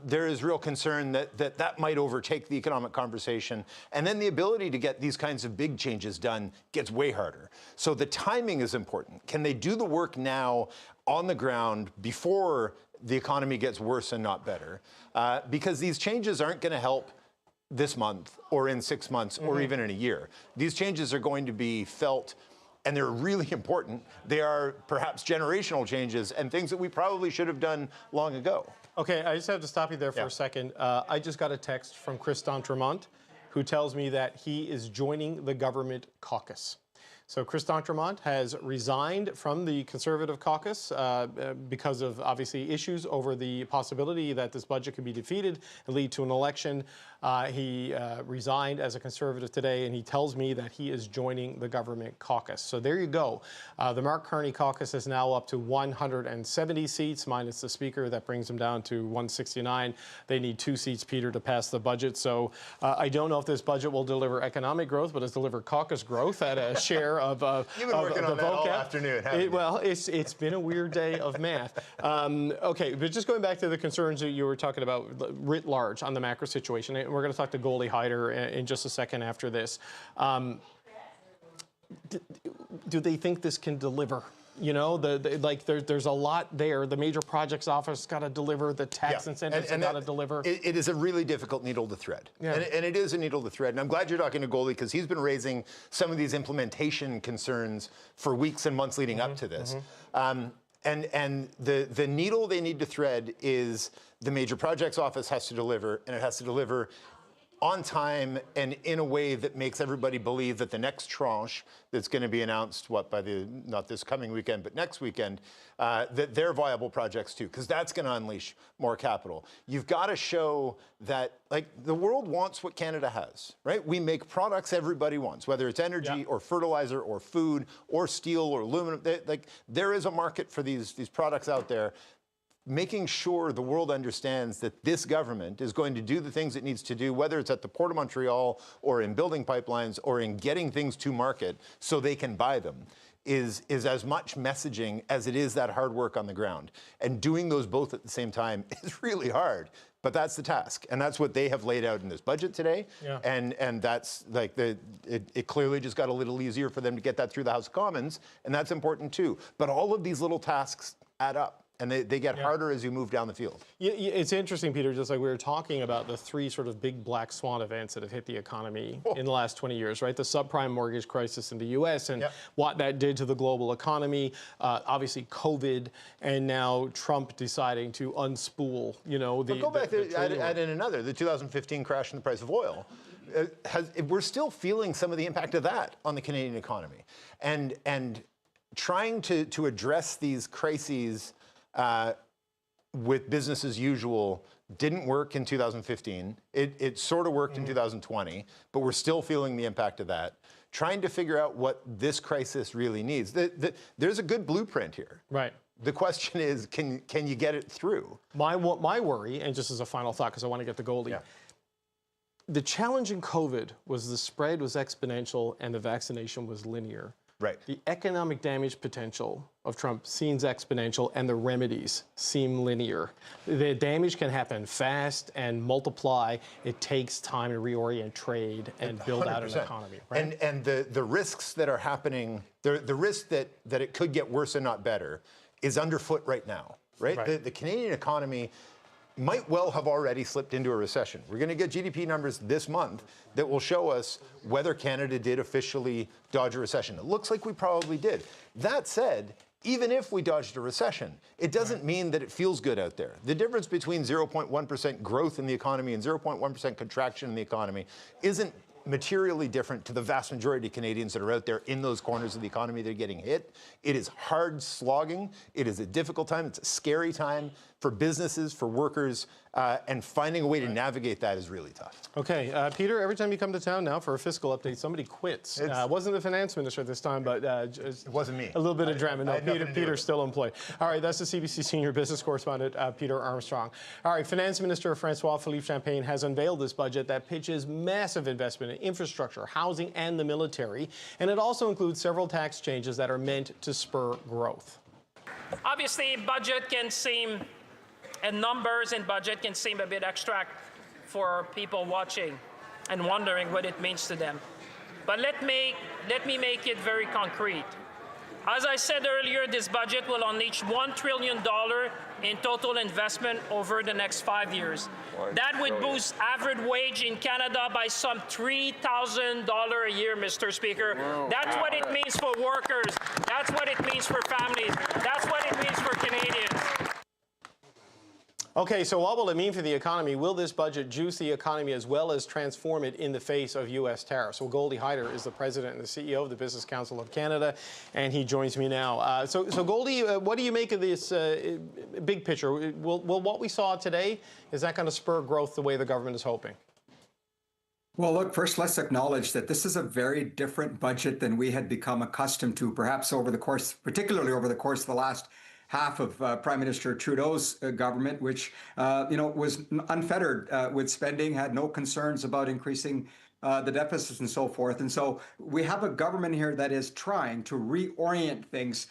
there is real concern that might overtake the economic conversation. And then the ability to get these kinds of big changes done gets way harder. So the timing is important. Can they do the work now on the ground before the economy gets worse and not better? Because these changes aren't going to help this month or in 6 months or even in a year. These changes are going to be felt, and they're really important. They are perhaps generational changes and things that we probably should have done long ago. Okay, I just have to stop you there for a second. I just got a text from Chris D'Entremont, who tells me that he is joining the government caucus. So Chris D'Entremont has resigned from the Conservative caucus because of, obviously, issues over the possibility that this budget could be defeated and lead to an election. He resigned as a Conservative today, and he tells me that he is joining the government caucus. So there you go. The Mark Carney caucus is now up to 170 seats, minus the Speaker. That brings them down to 169. They need 2 seats, Peter, to pass the budget. So I don't know if this budget will deliver economic growth, but it's deliver caucus growth at a share of You've been working on that all afternoon, haven't you? Well, it's been a weird day of math. Okay, but just going back to the concerns that you were talking about writ large on the macro situation, and we're going to talk to Goldie Hyder in just a second after this. Do they think this can deliver? You know, there's a lot there. The major projects office got to deliver. The tax incentives got to deliver. It is a really difficult needle to thread. And it is a needle to thread. And I'm glad you're talking to Goldie, because he's been raising some of these implementation concerns for weeks and months leading up to this. And the needle they need to thread is the major projects office has to deliver, and it has to deliver on time and in a way that makes everybody believe that the next tranche that's going to be announced, not this coming weekend, but next weekend, that they're viable projects too, because that's going to unleash more capital. You've got to show that, like, the world wants what Canada has, right? We make products everybody wants, whether it's energy or fertilizer or food or steel or aluminum. There is a market for these products out there. Making sure the world understands that this government is going to do the things it needs to do, whether it's at the Port of Montreal or in building pipelines or in getting things to market so they can buy them, is as much messaging as it is that hard work on the ground. And doing those both at the same time is really hard. But that's the task, and that's what they have laid out in this budget today. And that's like it clearly just got a little easier for them to get that through the House of Commons, and that's important too. But all of these little tasks add up. And they get harder as you move down the field. It's interesting, Peter, just like we were talking about the 3 sort of big black swan events that have hit the economy in the last 20 years, right? The subprime mortgage crisis in the U.S. and what that did to the global economy, obviously COVID, and now Trump deciding to unspool, Go back to add in another, the 2015 crash in the price of oil. We're still feeling some of the impact of that on the Canadian economy. And trying to address these crises with business as usual didn't work in 2015. It sort of worked in 2020, but we're still feeling the impact of that. Trying to figure out what this crisis really needs. There's a good blueprint here. Right. The question is, can you get it through? My worry, and just as a final thought, because I want to get to Goldie, the challenge in COVID was the spread was exponential and the vaccination was linear. Right. The economic damage potential of Trump seems exponential, and the remedies seem linear. The damage can happen fast and multiply. It takes time to reorient trade and build 100%. Out an economy. Right? And the risks that are happening, the risk that it could get worse and not better is underfoot right now. Right? The Canadian economy might well have already slipped into a recession. We're going to get GDP numbers this month that will show us whether Canada did officially dodge a recession. It looks like we probably did. That said, even if we dodged a recession, it doesn't mean that it feels good out there. The difference between 0.1% growth in the economy and 0.1% contraction in the economy isn't materially different to the vast majority of Canadians that are out there in those corners of the economy that are getting hit. It is hard slogging. It is a difficult time. It's a scary time for businesses, for workers, and finding a way to navigate that is really tough. Okay, Peter, every time you come to town now for a fiscal update, somebody quits. It wasn't the finance minister this time, but it wasn't me. A little bit of drama. No, Peter's still in play. All right, that's the CBC senior business correspondent, Peter Armstrong. All right, Finance Minister François-Philippe Champagne has unveiled this budget that pitches massive investment in infrastructure, housing, and the military, and it also includes several tax changes that are meant to spur growth. Obviously, budget can seem, and numbers in budget can seem a bit abstract for people watching and wondering what it means to them. But let me make it very concrete. As I said earlier, this budget will unleash $1 trillion in total investment over the next 5 years. That would boost average wage in Canada by some $3,000 a year, Mr. Speaker. That's what it means for workers. That's what it means for families. That's what it means for Canadians. Okay, so what will it mean for the economy? Will this budget juice the economy as well as transform it in the face of U.S. tariffs? Well, Goldie Hyder is the president and the CEO of the Business Council of Canada, and he joins me now. So Goldie, what do you make of this big picture? Will what we saw today, is that going to spur growth the way the government is hoping? Well, look, first, let's acknowledge that this is a very different budget than we had become accustomed to, perhaps particularly over the course of the last half of Prime Minister Trudeau's government, which was unfettered with spending, had no concerns about increasing the deficits and so forth. And so we have a government here that is trying to reorient things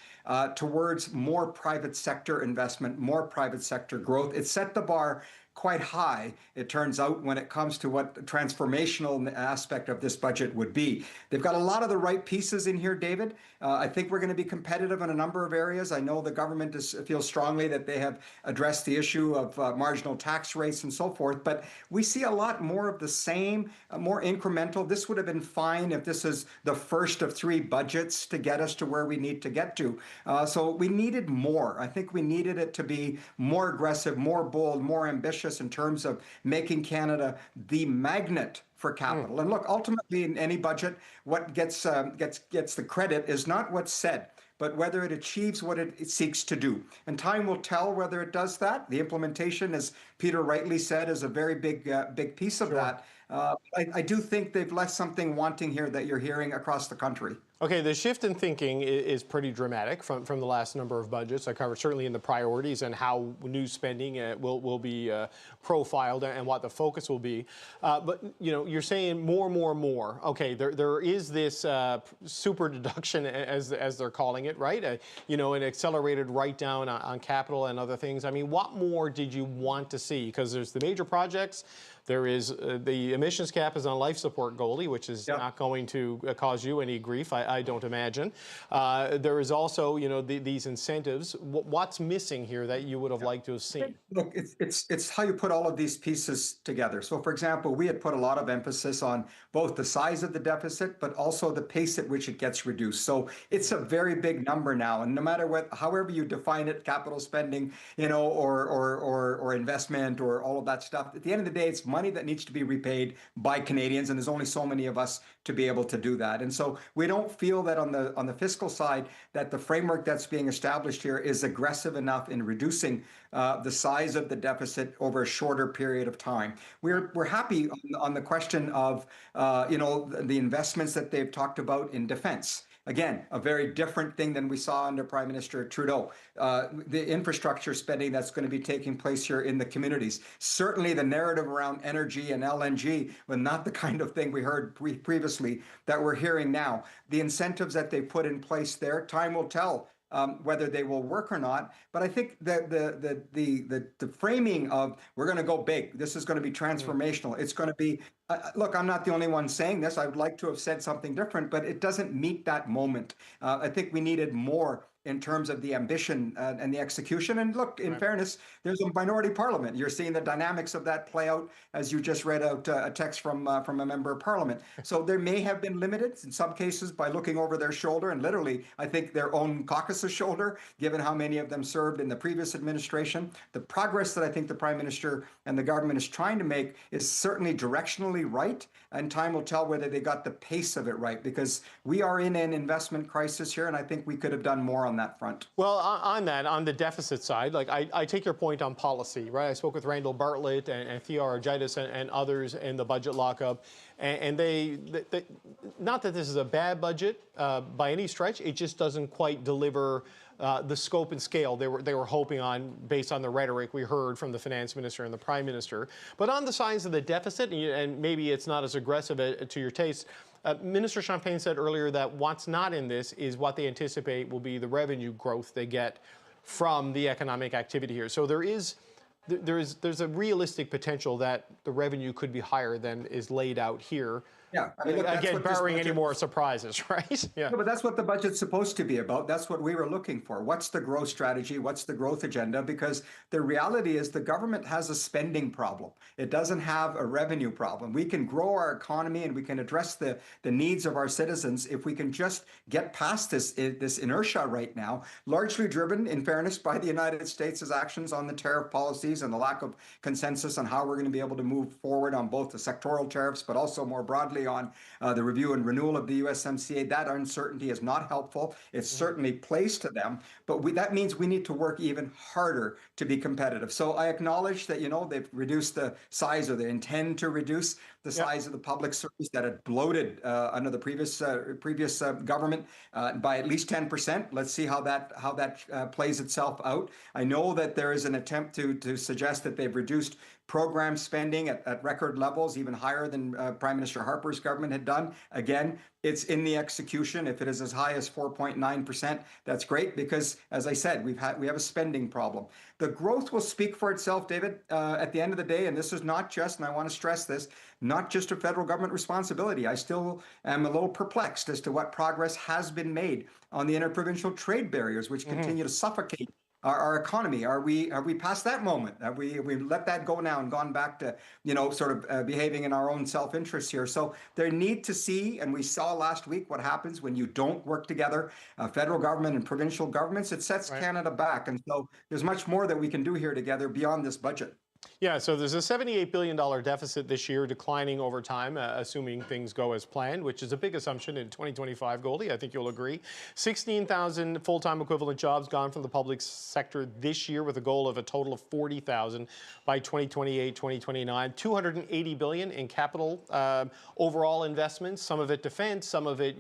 towards more private sector investment, more private sector growth. It set the bar quite high, it turns out, when it comes to what the transformational aspect of this budget would be. They've got a lot of the right pieces in here, David. I think we're going to be competitive in a number of areas. I know the government feels strongly that they have addressed the issue of marginal tax rates and so forth, but we see a lot more of the same, more incremental. This would have been fine if this is the first of 3 budgets to get us to where we need to get to. So we needed more. I think we needed it to be more aggressive, more bold, more ambitious in terms of making Canada the magnet for capital. And look, ultimately in any budget, what gets the credit is not what's said, but whether it achieves what it seeks to do. And time will tell whether it does that. The implementation, as Peter rightly said, is a very big piece of that. I do think they've left something wanting here that you're hearing across the country. Okay, the shift in thinking is pretty dramatic from the last number of budgets. I covered certainly in the priorities and how new spending will be profiled and what the focus will be. But you're saying more. Okay, there is this super deduction, as they're calling it, right? An accelerated write-down on capital and other things. I mean, what more did you want to see? Because there's the major projects. There is the emissions cap is on life support, Goldie, which is not going to cause you any grief, I don't imagine. There is also, these incentives. What's missing here that you would have liked to have seen? Look, it's how you put all of these pieces together. So, for example, we had put a lot of emphasis on both the size of the deficit, but also the pace at which it gets reduced. So it's a very big number now, and no matter however you define it, capital spending, or investment, or all of that stuff, at the end of the day, it's money that needs to be repaid by Canadians, and there's only so many of us to be able to do that. And so we don't feel that on the fiscal side that the framework that's being established here is aggressive enough in reducing the size of the deficit over a shorter period of time. We're happy on the question of the investments that they've talked about in defense. Again, a very different thing than we saw under Prime Minister Trudeau. The infrastructure spending that's going to be taking place here in the communities. Certainly the narrative around energy and LNG was not the kind of thing we heard previously that we're hearing now. The incentives that they put in place there, time will tell whether they will work or not. But I think that the framing of we're going to go big, this is going to be transformational, it's going to be Look, I'm not the only one saying this. I would like to have said something different, but it doesn't meet that moment. I think we needed more in terms of the ambition and the execution. And look, in fairness, there's a minority parliament. You're seeing the dynamics of that play out as you just read out a text from a member of parliament. So there may have been limited in some cases by looking over their shoulder and literally, I think, their own caucus's shoulder, given how many of them served in the previous administration. The progress that I think the Prime Minister and the government is trying to make is certainly directionally right, and time will tell whether they got the pace of it right, because we are in an investment crisis here, and I think we could have done more on that front. Well, on the deficit side, like I take your point on policy, right? I spoke with Randall Bartlett and Theo Argytis and others in the budget lockup, and they not that this is a bad budget by any stretch, it just doesn't quite deliver the scope and scale they were hoping on based on the rhetoric we heard from the finance minister and the prime minister. But on the size of the deficit, and maybe it's not as aggressive to your taste, Minister Champagne said earlier that what's not in this is what they anticipate will be the revenue growth they get from the economic activity here. So there's a realistic potential that the revenue could be higher than is laid out here. Yeah, I mean, look, again, barring any more surprises, right? Yeah. No, but that's what the budget's supposed to be about. That's what we were looking for. What's the growth strategy? What's the growth agenda? Because the reality is the government has a spending problem. It doesn't have a revenue problem. We can grow our economy and we can address the needs of our citizens if we can just get past this inertia right now, largely driven, in fairness, by the United States' actions on the tariff policies and the lack of consensus on how we're going to be able to move forward on both the sectoral tariffs, but also more broadly on the review and renewal of the USMCA. That uncertainty is not helpful. It's certainly plays to them, but that means we need to work even harder to be competitive. So I acknowledge that, they've reduced the size, or they intend to reduce the size of the public service that had bloated under the previous government by at least 10%. Let's see how that plays itself out. I know that there is an attempt to suggest that they've reduced program spending at record levels, even higher than Prime Minister Harper's government had done. Again, it's in the execution. If it is as high as 4.9%, that's great, because, as I said, we have a spending problem. The growth will speak for itself, David, at the end of the day, and this is not just, and I want to stress this, not just a federal government responsibility. I still am a little perplexed as to what progress has been made on the interprovincial trade barriers, which continue to suffocate our economy. Are we past that moment? Have we let that go now and gone back to sort of behaving in our own self-interest here? So they need to see, and we saw last week what happens when you don't work together, federal government and provincial governments. It sets Canada back, and so there's much more that we can do here together beyond this budget. Yeah, so there's a $78 billion deficit this year, declining over time, assuming things go as planned, which is a big assumption in 2025, Goldie. I think you'll agree. 16,000 full-time equivalent jobs gone from the public sector this year, with a goal of a total of 40,000 by 2028, 2029. $280 billion in capital overall investments, some of it defense, some of it,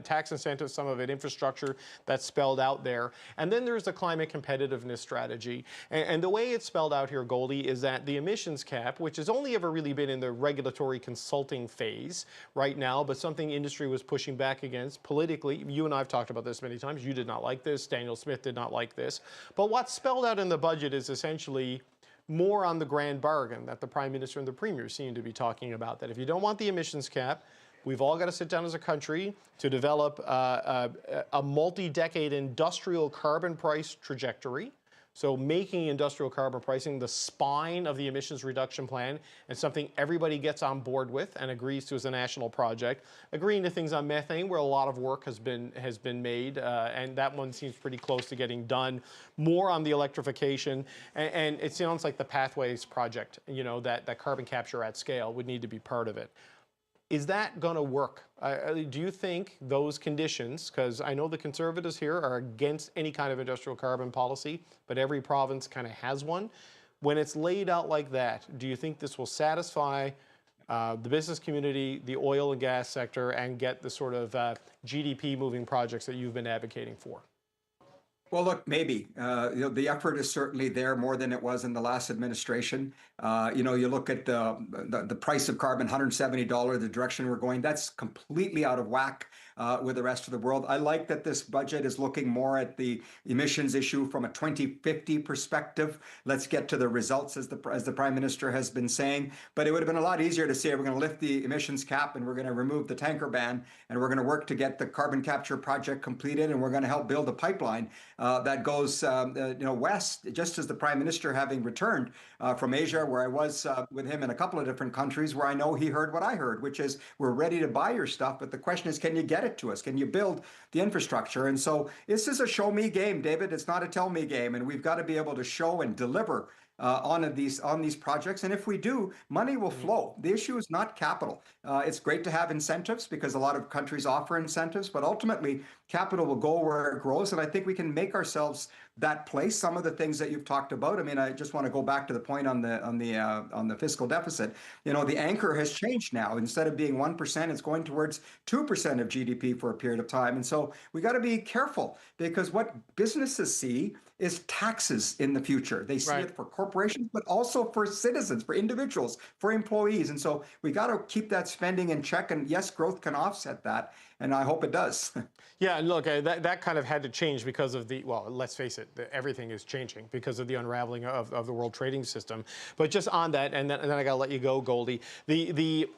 tax incentives, some of it infrastructure that's spelled out there. And then there's the climate competitiveness strategy. And the way it's spelled out here, Goldie, is that the emissions cap, which has only ever really been in the regulatory consulting phase right now, but something industry was pushing back against politically. You and I have talked about this many times. You did not like this. Daniel Smith did not like this. But what's spelled out in the budget is essentially more on the grand bargain that the Prime Minister and the Premier seem to be talking about, that if you don't want the emissions cap, we've all got to sit down as a country to develop a multi-decade industrial carbon price trajectory. So making industrial carbon pricing the spine of the emissions reduction plan, and something everybody gets on board with and agrees to as a national project. Agreeing to things on methane, where a lot of work has been made, and that one seems pretty close to getting done. More on the electrification, and it sounds like the Pathways project, that carbon capture at scale would need to be part of it. Is that going to work? Do you think those conditions, because I know the Conservatives here are against any kind of industrial carbon policy, but every province kind of has one. When it's laid out like that, do you think this will satisfy the business community, the oil and gas sector, and get the sort of GDP moving projects that you've been advocating for? Well, look, maybe. The effort is certainly there, more than it was in the last administration. You look at the price of carbon, $170, the direction we're going, that's completely out of whack with the rest of the world. I like that this budget is looking more at the emissions issue from a 2050 perspective. Let's get to the results, as the Prime Minister has been saying. But it would have been a lot easier to say we're going to lift the emissions cap and we're going to remove the tanker ban and we're going to work to get the carbon capture project completed and we're going to help build a pipeline that goes west, just as the Prime Minister, having returned from Asia, where I was with him in a couple of different countries, where I know he heard what I heard, which is we're ready to buy your stuff, but the question is, can you get it to us? Can you build the infrastructure? And so this is a show me game, David. It's not a tell me game, and we've got to be able to show and deliver on these projects. And if we do, money will flow. The issue is not capital. It's great to have incentives because a lot of countries offer incentives, but ultimately capital will go where it grows. And I think we can make ourselves that place. Some of the things that you've talked about. I mean, I just want to go back to the point on the fiscal deficit. You know, the anchor has changed now. Instead of being 1%, it's going towards 2% of GDP for a period of time. And so we got to be careful, because what businesses see is taxes in the future. They see it for corporations, but also for citizens, for individuals, for employees. And so we got to keep that spending in check. And yes, growth can offset that. And I hope it does. Yeah, and look, that kind of had to change because of well, let's face it, everything is changing because of the unraveling of the world trading system. But just on that, and then I got to let you go, Goldie. The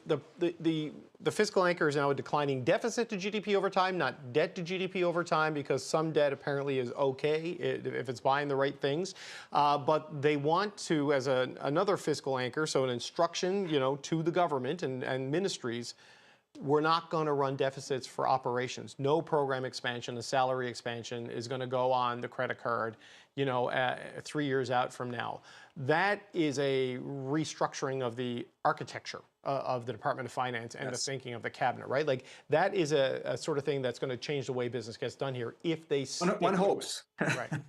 fiscal anchor is now a declining deficit to GDP over time, not debt to GDP over time, because some debt apparently is okay if it's buying the right things. But they want to, as another fiscal anchor, so an instruction, to the government and ministries, we're not going to run deficits for operations. No program expansion, the salary expansion is going to go on the credit card, 3 years out from now. That is a restructuring of the architecture of the Department of Finance and the thinking of the cabinet, right? Like that is a sort of thing that's going to change the way business gets done here if they stick one to hopes. it. Right.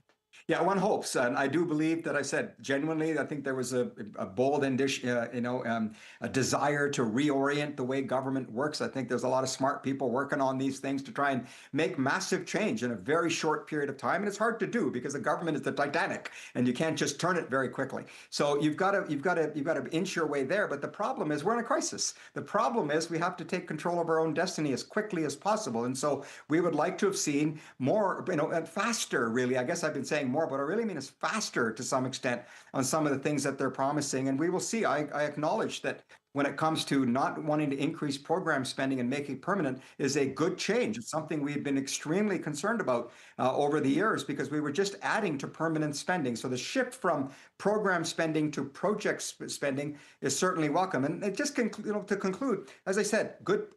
Yeah, one hopes, and I do believe that I said genuinely. I think there was a bold a desire to reorient the way government works. I think there's a lot of smart people working on these things to try and make massive change in a very short period of time, and it's hard to do because the government is the Titanic, and you can't just turn it very quickly. So you've got to inch your way there. But the problem is we're in a crisis. The problem is we have to take control of our own destiny as quickly as possible, and so we would like to have seen more, and faster. Really, I guess I've been saying more, but I really mean is faster to some extent on some of the things that they're promising. And we will see. I acknowledge that when it comes to not wanting to increase program spending and make it permanent is a good change. It's something we've been extremely concerned about over the years because we were just adding to permanent spending. So the shift from program spending to project spending is certainly welcome. And it just to conclude, as I said, good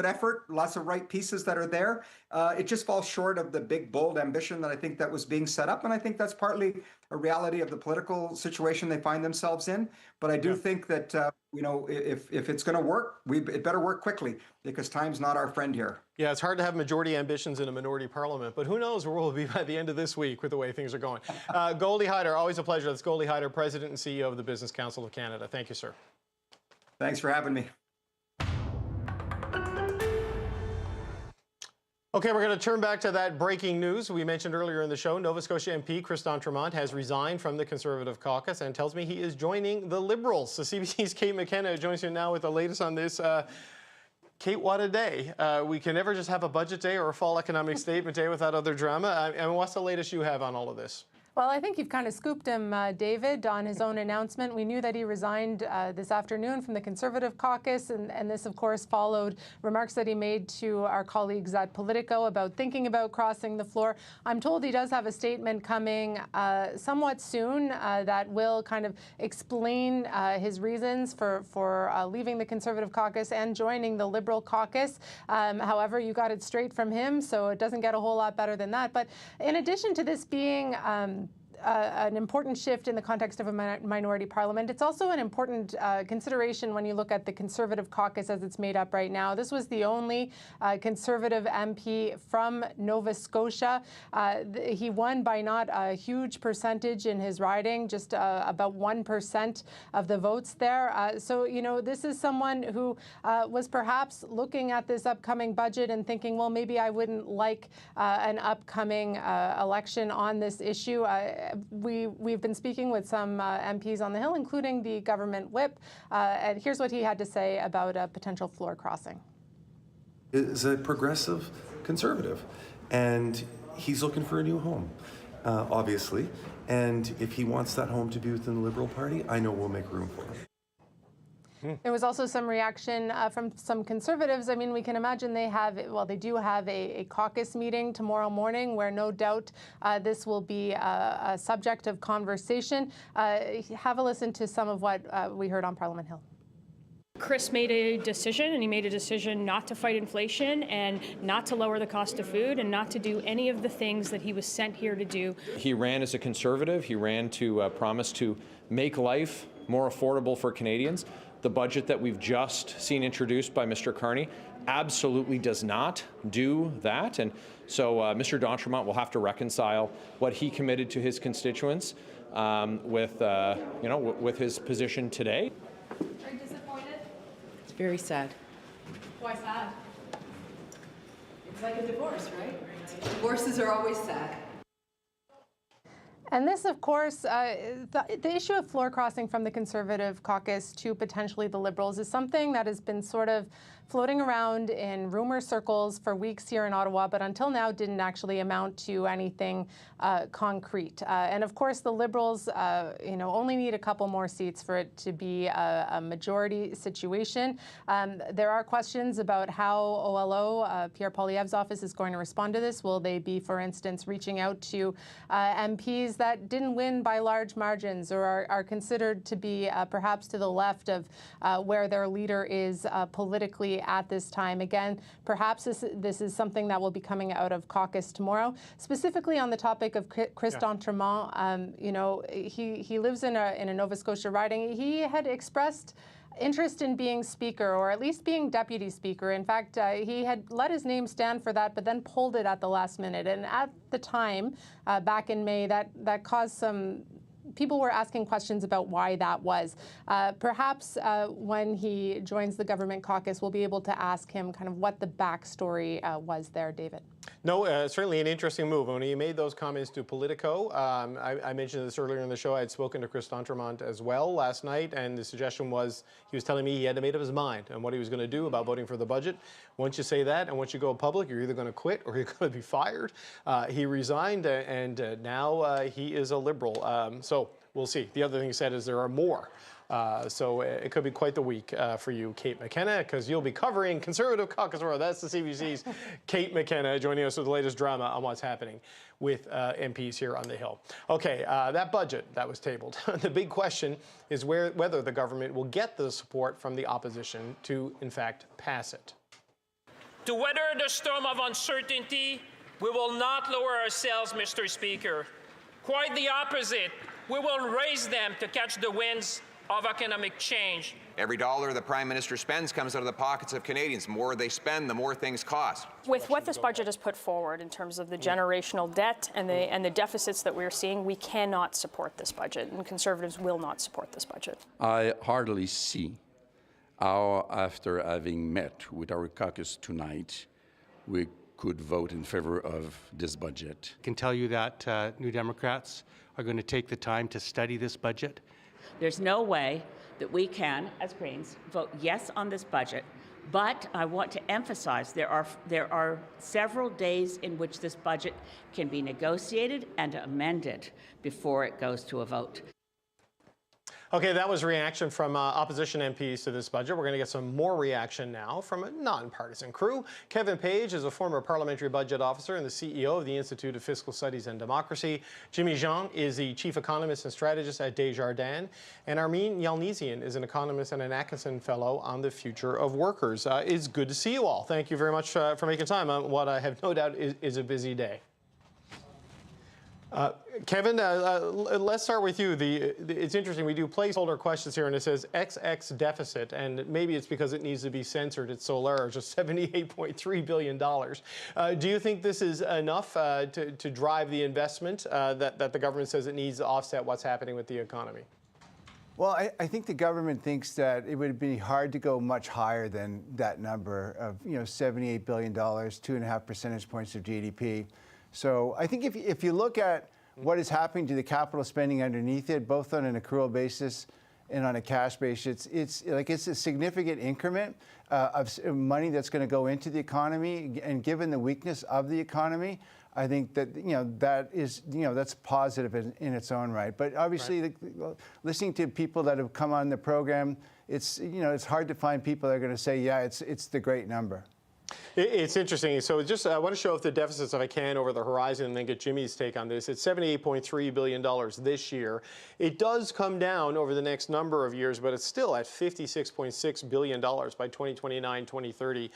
effort, lots of right pieces that are there. It just falls short of the big, bold ambition that I think that was being set up. And I think that's partly a reality of the political situation they find themselves in. But I do think that, if it's going to work, it better work quickly because time's not our friend here. Yeah, it's hard to have majority ambitions in a minority parliament, but who knows where we'll be by the end of this week with the way things are going. Goldie Hyder, always a pleasure. That's Goldie Hyder, President and CEO of the Business Council of Canada. Thank you, sir. Thanks for having me. Okay, we're going to turn back to that breaking news we mentioned earlier in the show. Nova Scotia MP Chris d'Entremont has resigned from the Conservative caucus and tells me he is joining the Liberals. So CBC's Kate McKenna joins me now with the latest on this. Kate, what a day. We can never just have a budget day or a fall economic statement day without other drama. And what's the latest you have on all of this? Well, I think you've kind of scooped him, David, on his own announcement. We knew that he resigned this afternoon from the Conservative caucus, and this, of course, followed remarks that he made to our colleagues at Politico about thinking about crossing the floor. I'm told he does have a statement coming somewhat soon that will kind of explain his reasons for leaving the Conservative caucus and joining the Liberal caucus. However, you got it straight from him, so it doesn't get a whole lot better than that. But in addition to this being an important shift in the context of a minority parliament. It's also an important consideration when you look at the Conservative caucus as it's made up right now. This was the only Conservative MP from Nova Scotia. He won by not a huge percentage in his riding, just about 1% of the votes there. So, this is someone who was perhaps looking at this upcoming budget and thinking, well, maybe I wouldn't like an upcoming election on this issue. We've been speaking with some MPs on the Hill, including the government whip, and here's what he had to say about a potential floor crossing. is a progressive conservative, and he's looking for a new home, obviously. And if he wants that home to be within the Liberal Party, I know we'll make room for him. There was also some reaction from some Conservatives. I mean, we can imagine they do have a caucus meeting tomorrow morning where no doubt this will be a subject of conversation. Have a listen to some of what we heard on Parliament Hill. Chris made a decision, and he made a decision not to fight inflation and not to lower the cost of food and not to do any of the things that he was sent here to do. He ran as a Conservative. He ran to promise to make life more affordable for Canadians. The budget that we've just seen introduced by Mr. Carney absolutely does not do that. And so Mr. d'Entremont will have to reconcile what he committed to his constituents with his position today. Are you disappointed? It's very sad. Why sad? It's like a divorce, right? Divorces are always sad. And this, of course, the issue of floor crossing from the Conservative caucus to potentially the Liberals is something that has been sort of floating around in rumor circles for weeks here in Ottawa, but until now didn't actually amount to anything concrete. And of course, the Liberals, only need a couple more seats for it to be a majority situation. There are questions about how OLO, Pierre Poilievre's office, is going to respond to this. Will they be, for instance, reaching out to MPs that didn't win by large margins or are considered to be perhaps to the left of where their leader is politically at this time? Again, perhaps this is something that will be coming out of caucus tomorrow. Specifically on the topic of Chris d'Entremont, he lives in a Nova Scotia riding. He had expressed interest in being Speaker, or at least being Deputy Speaker. In fact, he had let his name stand for that, but then pulled it at the last minute. And at the time, back in May, that caused some... People were asking questions about why that was. Perhaps when he joins the government caucus, we'll be able to ask him kind of what the backstory was there, David. No, certainly an interesting move. When he made those comments to Politico, I mentioned this earlier in the show. I had spoken to Chris d'Entremont as well last night, and the suggestion was he was telling me he had made up his mind on what he was going to do about voting for the budget. Once you say that and once you go public, you're either going to quit or you're going to be fired. He resigned, and now he is a Liberal. So we'll see. The other thing he said is there are more. So it could be quite the week for you, Kate McKenna, because you'll be covering Conservative Caucus Row. That's the CBC's Kate McKenna joining us with the latest drama on what's happening with MPs here on the Hill. Okay, that budget that was tabled. The big question is whether the government will get the support from the opposition to, in fact, pass it. To weather the storm of uncertainty, we will not lower our sails, Mr. Speaker. Quite the opposite. We will raise them to catch the winds of economic change. Every dollar the Prime Minister spends comes out of the pockets of Canadians. The more they spend, the more things cost. With what this budget has put forward in terms of the generational debt and the deficits that we're seeing, we cannot support this budget, and Conservatives will not support this budget. I hardly see how, after having met with our caucus tonight, we could vote in favor of this budget. I can tell you that New Democrats are going to take the time to study this budget. There's no way that we can, as Greens, vote yes on this budget. But I want to emphasize there are several days in which this budget can be negotiated and amended before it goes to a vote. Okay, that was reaction from opposition MPs to this budget. We're going to get some more reaction now from a nonpartisan crew. Kevin Page is a former parliamentary budget officer and the CEO of the Institute of Fiscal Studies and Democracy. Jimmy Jean is the chief economist and strategist at Desjardins. And Armin Yalnizyan is an economist and an Atkinson Fellow on the future of workers. It's good to see you all. Thank you very much for making time on what I have no doubt is a busy day. Kevin, let's start with you. It's interesting, we do placeholder questions here and it says XX deficit, and maybe it's because it needs to be censored. It's so large, just $78.3 billion. Do you think this is enough to drive the investment that the government says it needs to offset what's happening with the economy? Well, I think the government thinks that it would be hard to go much higher than that number of, $78 billion, 2.5 percentage points of GDP. So I think if you look at what is happening to the capital spending underneath it, both on an accrual basis and on a cash basis, it's a significant increment of money that's going to go into the economy. And given the weakness of the economy, I think that that's positive in its own right. But obviously, listening to people that have come on the program, it's hard to find people that are going to say, yeah, it's the great number. It's interesting. So I want to show off the deficits, if I can, over the horizon and then get Jimmy's take on this. It's $78.3 billion this year. It does come down over the next number of years, but it's still at $56.6 billion by 2029, 2030.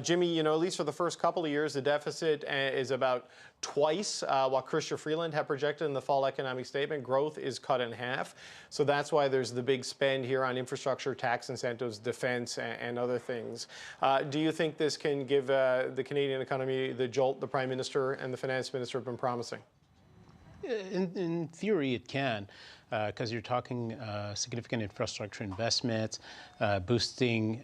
Jimmy, at least for the first couple of years, the deficit is about twice what Chrystia Freeland had projected in the fall economic statement. Growth is cut in half. So that's why there's the big spend here on infrastructure, tax incentives, defense, and other things. Do you think this can give the Canadian economy the jolt the Prime Minister and the Finance Minister have been promising? In theory, it can, because you're talking significant infrastructure investments, boosting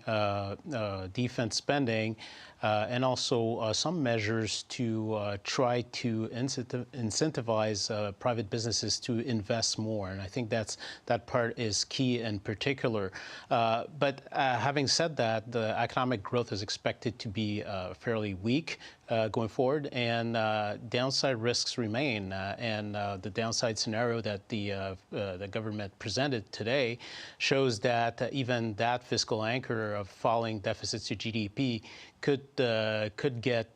defense spending, and also some measures to try to incentivize private businesses to invest more. And I think that part is key in particular. But having said that, the economic growth is expected to be fairly weak going forward, and downside risks remain. And the downside scenario that the government presented today shows that even that fiscal anchor of falling deficits to GDP could get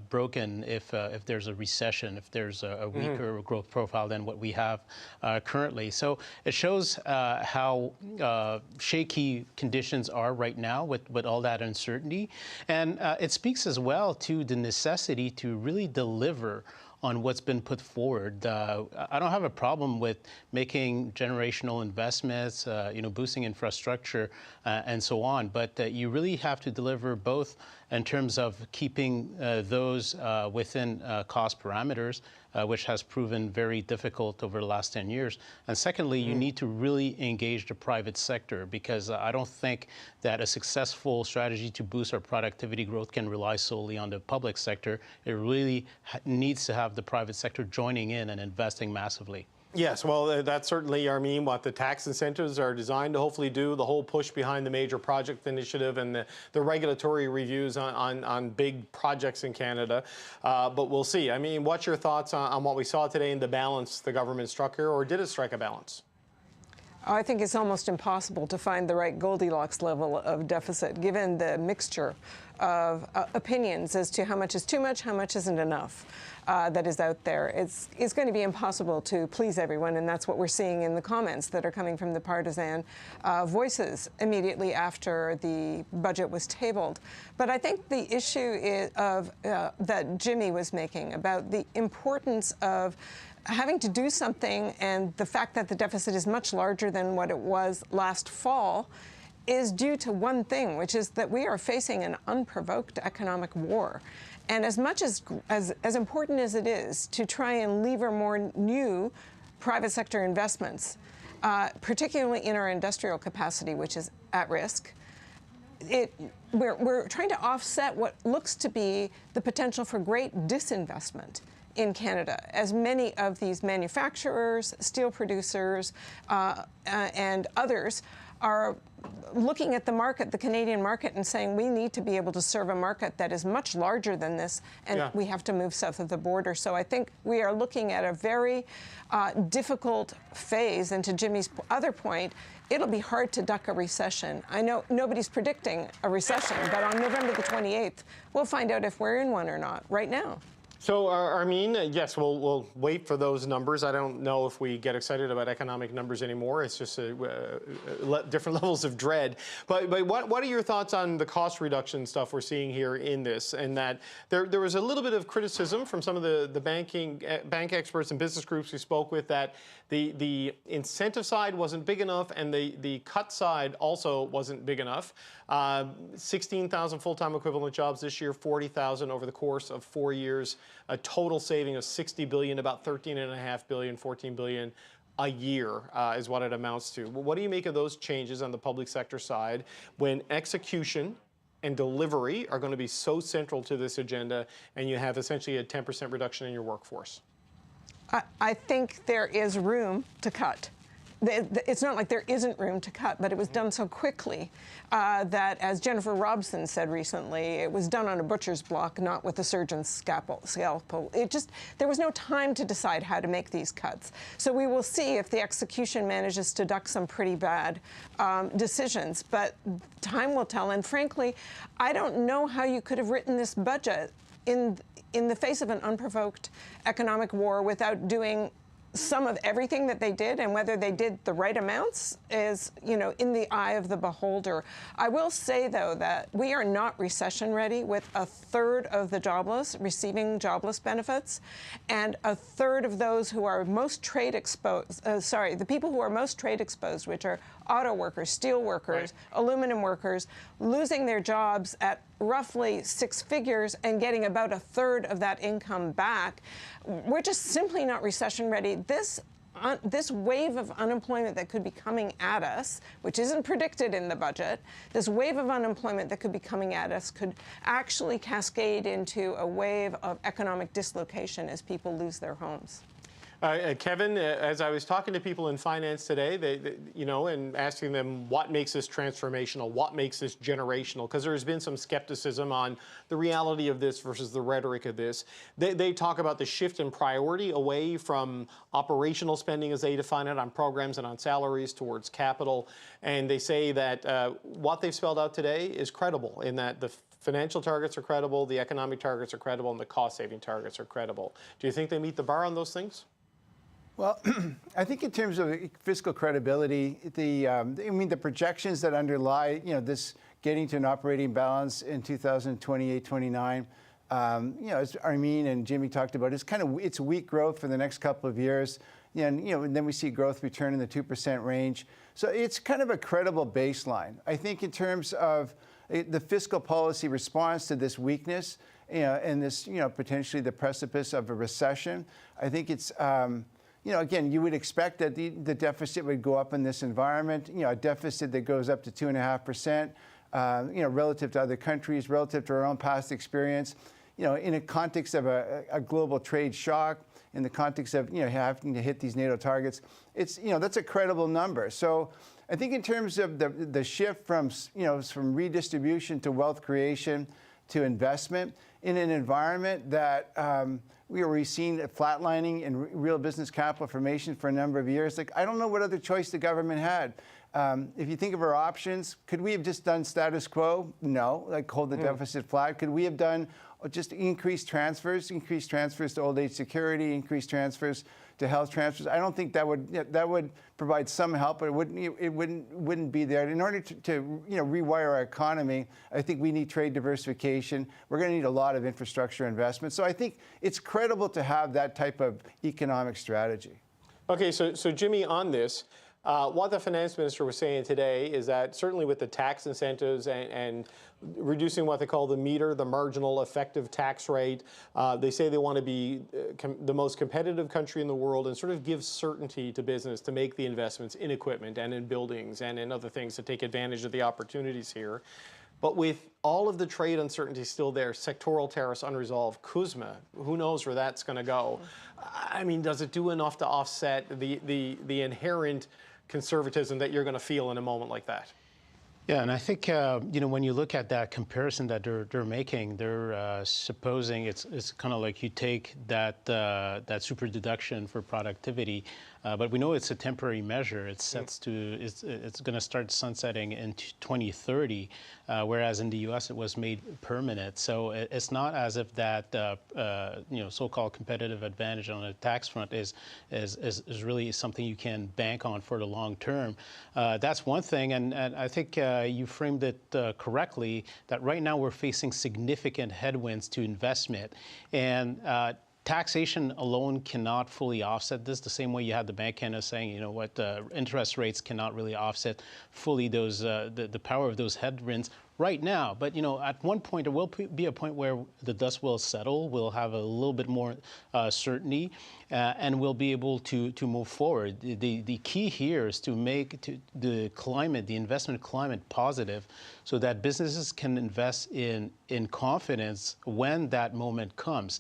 broken if there's a recession, if there's a weaker growth profile than what we have currently. So it shows how shaky conditions are right now with all that uncertainty. And it speaks as well to the necessity to really deliver on what's been put forward. I don't have a problem with making generational investments, boosting infrastructure, and so on. But you really have to deliver both in terms of keeping those within cost parameters, which has proven very difficult over the last 10 years. And secondly, you need to really engage the private sector, because I don't think that a successful strategy to boost our productivity growth can rely solely on the public sector. It really needs to have the private sector joining in and investing massively. Yes, well, that's certainly, Armin, what the tax incentives are designed to hopefully do, the whole push behind the major project initiative and the regulatory reviews on big projects in Canada. But we'll see. I mean, what's your thoughts on what we saw today in the balance the government struck here, or did it strike a balance? I think it's almost impossible to find the right Goldilocks level of deficit, given the mixture of opinions as to how much is too much, how much isn't enough that is out there. It's going to be impossible to please everyone, and that's what we're seeing in the comments that are coming from the partisan voices immediately after the budget was tabled. But I think the issue is that Jimmy was making about the importance of having to do something, and the fact that the deficit is much larger than what it was last fall is due to one thing, which is that we are facing an unprovoked economic war. And as much as important as it is to try and lever more new private sector investments, particularly in our industrial capacity, which is at risk, we're trying to offset what looks to be the potential for great disinvestment in Canada, as many of these manufacturers, steel producers, and others are looking at the market, the Canadian market, and saying we need to be able to serve a market that is much larger than this, and we have to move south of the border. So I think we are looking at a very difficult phase. And to Jimmy's other point, it'll be hard to duck a recession. I know nobody's predicting a recession, but on November the 28th, we'll find out if we're in one or not right now. So, Armin, yes, we'll wait for those numbers. I don't know if we get excited about economic numbers anymore. It's just different levels of dread. But what are your thoughts on the cost reduction stuff we're seeing here in this? And that there was a little bit of criticism from some of the bank experts and business groups we spoke with that the incentive side wasn't big enough, and the cut side also wasn't big enough. 16,000 full-time equivalent jobs this year, 40,000 over the course of 4 years, a total saving of $60 billion, about $13.5 billion, $14 billion a year is what it amounts to. What do you make of those changes on the public sector side when execution and delivery are going to be so central to this agenda, and you have essentially a 10% reduction in your workforce? I think there is room to cut. it's not like there isn't room to cut, but it was done so quickly that, as Jennifer Robson said recently, it was done on a butcher's block, not with a surgeon's scalpel. There was no time to decide how to make these cuts. So we will see if the execution manages to duck some pretty bad decisions, but time will tell. And frankly, I don't know how you could have written this budget in the face of an unprovoked economic war without doing some of everything that they did, and whether they did the right amounts is, in the eye of the beholder. I will say, though, that we are not recession ready, with a third of the jobless receiving jobless benefits, and a third of those who are most trade exposed, the people who are most trade exposed, which are auto workers, steel workers, aluminum workers, losing their jobs at roughly 6 figures and getting about a third of that income back. We're just simply not recession ready. This wave of unemployment that could be coming at us, which isn't predicted in the budget, this wave of unemployment that could be coming at us could actually cascade into a wave of economic dislocation as people lose their homes. Kevin, as I was talking to people in finance today, and asking them what makes this transformational, what makes this generational, because there's been some skepticism on the reality of this versus the rhetoric of this. They talk about the shift in priority away from operational spending, as they define it, on programs and on salaries, towards capital. And they say that what they've spelled out today is credible, in that the financial targets are credible, the economic targets are credible, and the cost-saving targets are credible. Do you think they meet the bar on those things? Well, I think in terms of fiscal credibility, the projections that underlie, this getting to an operating balance in 2028, 29, as Armin and Jimmy talked about, it's weak growth for the next couple of years. And then we see growth return in the 2% range. So it's kind of a credible baseline. I think in terms of the fiscal policy response to this weakness, and this, potentially the precipice of a recession, I think it's, again, you would expect that the deficit would go up in this environment. A deficit that goes up to 2.5%, relative to other countries, relative to our own past experience, in a context of a global trade shock, in the context of having to hit these NATO targets, it's that's a credible number. So I think in terms of the shift from from redistribution to wealth creation to investment in an environment that we've seen flatlining in real business capital formation for a number of years. I don't know what other choice the government had. If you think of our options, could we have just done status quo? No, hold the deficit flat. Could we have done just increased transfers to old age security, increased transfers to health transfers? I don't think that would provide some help, but it wouldn't be there. In order to rewire our economy, I think we need trade diversification. We're going to need a lot of infrastructure investment. So I think it's credible to have that type of economic strategy. Okay, so Jimmy, on this, what the finance minister was saying today is that certainly with the tax incentives and reducing what they call the meter, the marginal effective tax rate, they say they want to be the most competitive country in the world and sort of give certainty to business to make the investments in equipment and in buildings and in other things to take advantage of the opportunities here. But with all of the trade uncertainty still there, sectoral tariffs unresolved, CUSMA, who knows where that's going to go? I mean, does it do enough to offset the inherent conservatism that you're going to feel in a moment like that? Yeah, and I think when you look at that comparison that they're making, they're supposing it's kind of like you take that super deduction for productivity, but we know it's a temporary measure. It's going to start sunsetting in 2030, whereas in the U.S. it was made permanent. So it's not as if that so-called competitive advantage on the tax front is really something you can bank on for the long term. That's one thing, and I think you framed it correctly, that right now we're facing significant headwinds to investment. And taxation alone cannot fully offset this, the same way you had the Bank Canada saying, interest rates cannot really offset fully those the power of those headwinds right now. But at one point there will be a point where the dust will settle. We'll have a little bit more certainty, and we'll be able to move forward. The key here is to make the investment climate positive, so that businesses can invest in confidence when that moment comes.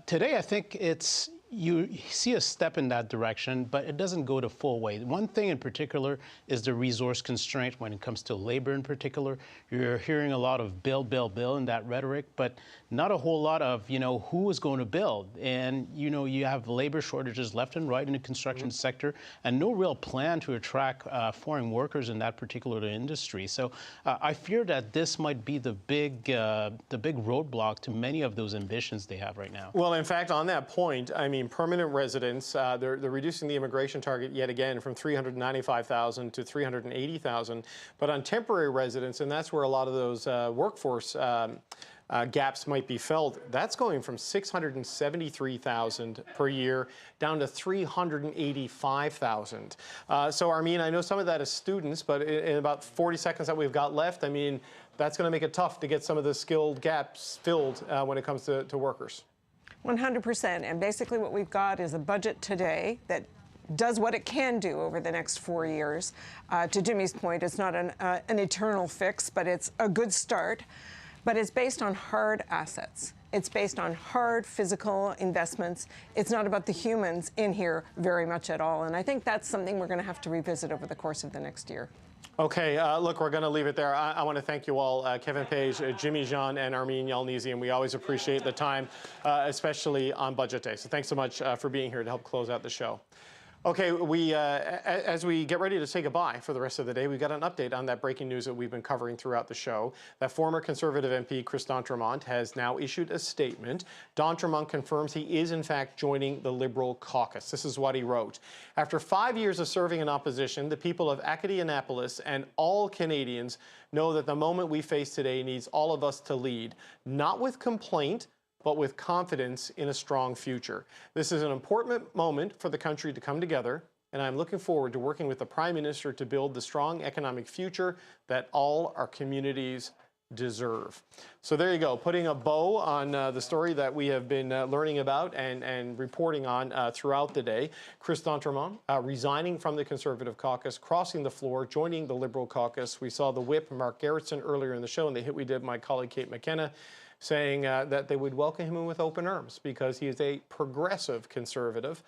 Today, I think it's You see a step in that direction, but it doesn't go the full way. One thing in particular is the resource constraint when it comes to labor in particular. You're hearing a lot of build, build, build in that rhetoric, but not a whole lot of, who is going to build. And, you have labor shortages left and right in the construction sector and no real plan to attract foreign workers in that particular industry. So I fear that this might be the big roadblock to many of those ambitions they have right now. Well, in fact, on that point, I mean, permanent residents, they're reducing the immigration target yet again from 395,000 to 380,000. But on temporary residents, and that's where a lot of those workforce gaps might be felt, that's going from 673,000 per year down to 385,000. So, Armin, I know some of that is students, but in about 40 seconds that we've got left, I mean, that's going to make it tough to get some of the skilled gaps filled when it comes to workers. 100%. And basically what we've got is a budget today that does what it can do over the next 4 years. To Jimmy's point, it's not an eternal fix, but it's a good start. But it's based on hard assets. It's based on hard physical investments. It's not about the humans in here very much at all. And I think that's something we're going to have to revisit over the course of the next year. Okay, look, we're going to leave it there. I want to thank you all, Kevin Page, Jimmy Jean, and Armin Yalnizyan, and we always appreciate the time, especially on Budget Day. So thanks so much for being here to help close out the show. Okay, as we get ready to say goodbye for the rest of the day, we've got an update on that breaking news that we've been covering throughout the show. That former Conservative MP, Chris d'Entremont, has now issued a statement. d'Entremont confirms he is, in fact, joining the Liberal caucus. This is what he wrote. After 5 years of serving in opposition, the people of Acadianapolis and all Canadians know that the moment we face today needs all of us to lead, not with complaint, but with confidence in a strong future. This is an important moment for the country to come together, and I'm looking forward to working with the Prime Minister to build the strong economic future that all our communities deserve. So there you go, putting a bow on the story that we have been learning about and reporting on throughout the day. Chris d'Entremont resigning from the Conservative caucus, crossing the floor, joining the Liberal caucus. We saw the whip, Mark Gerritsen, earlier in the show, and the hit we did, my colleague Kate McKenna, saying that they would welcome him in with open arms because he is a progressive Conservative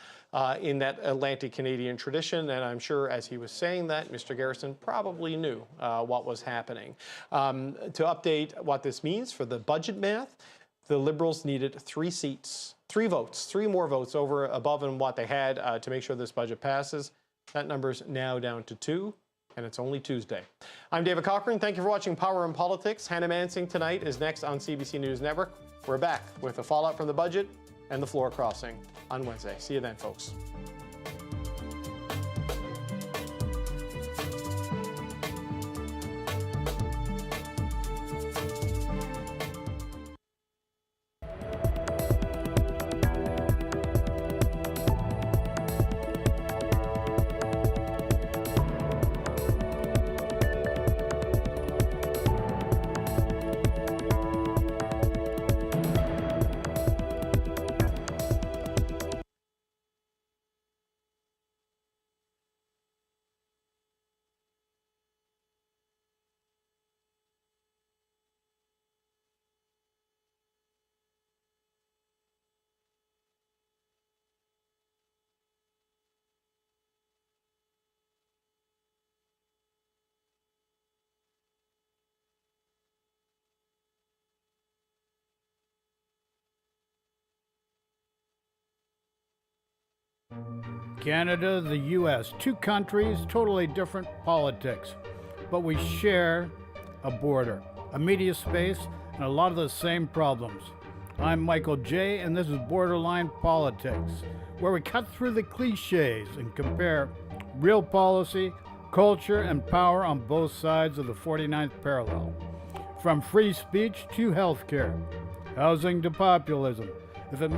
in that Atlantic Canadian tradition. And I'm sure as he was saying that, Mr. Gerritsen probably knew what was happening. To update what this means for the budget math, the Liberals needed 3 seats, 3 votes, 3 more votes above and what they had to make sure this budget passes. That number's now down to 2. And it's only Tuesday. I'm David Cochrane. Thank you for watching Power and Politics. Hannah Mansing tonight is next on CBC News Network. We're back with the fallout from the budget and the floor crossing on Wednesday. See you then, folks. Canada, the U.S., 2 countries, totally different politics, but we share a border, a media space, and a lot of the same problems. I'm Michael J., and this is Borderline Politics, where we cut through the cliches and compare real policy, culture, and power on both sides of the 49th parallel. From free speech to healthcare, housing to populism. If it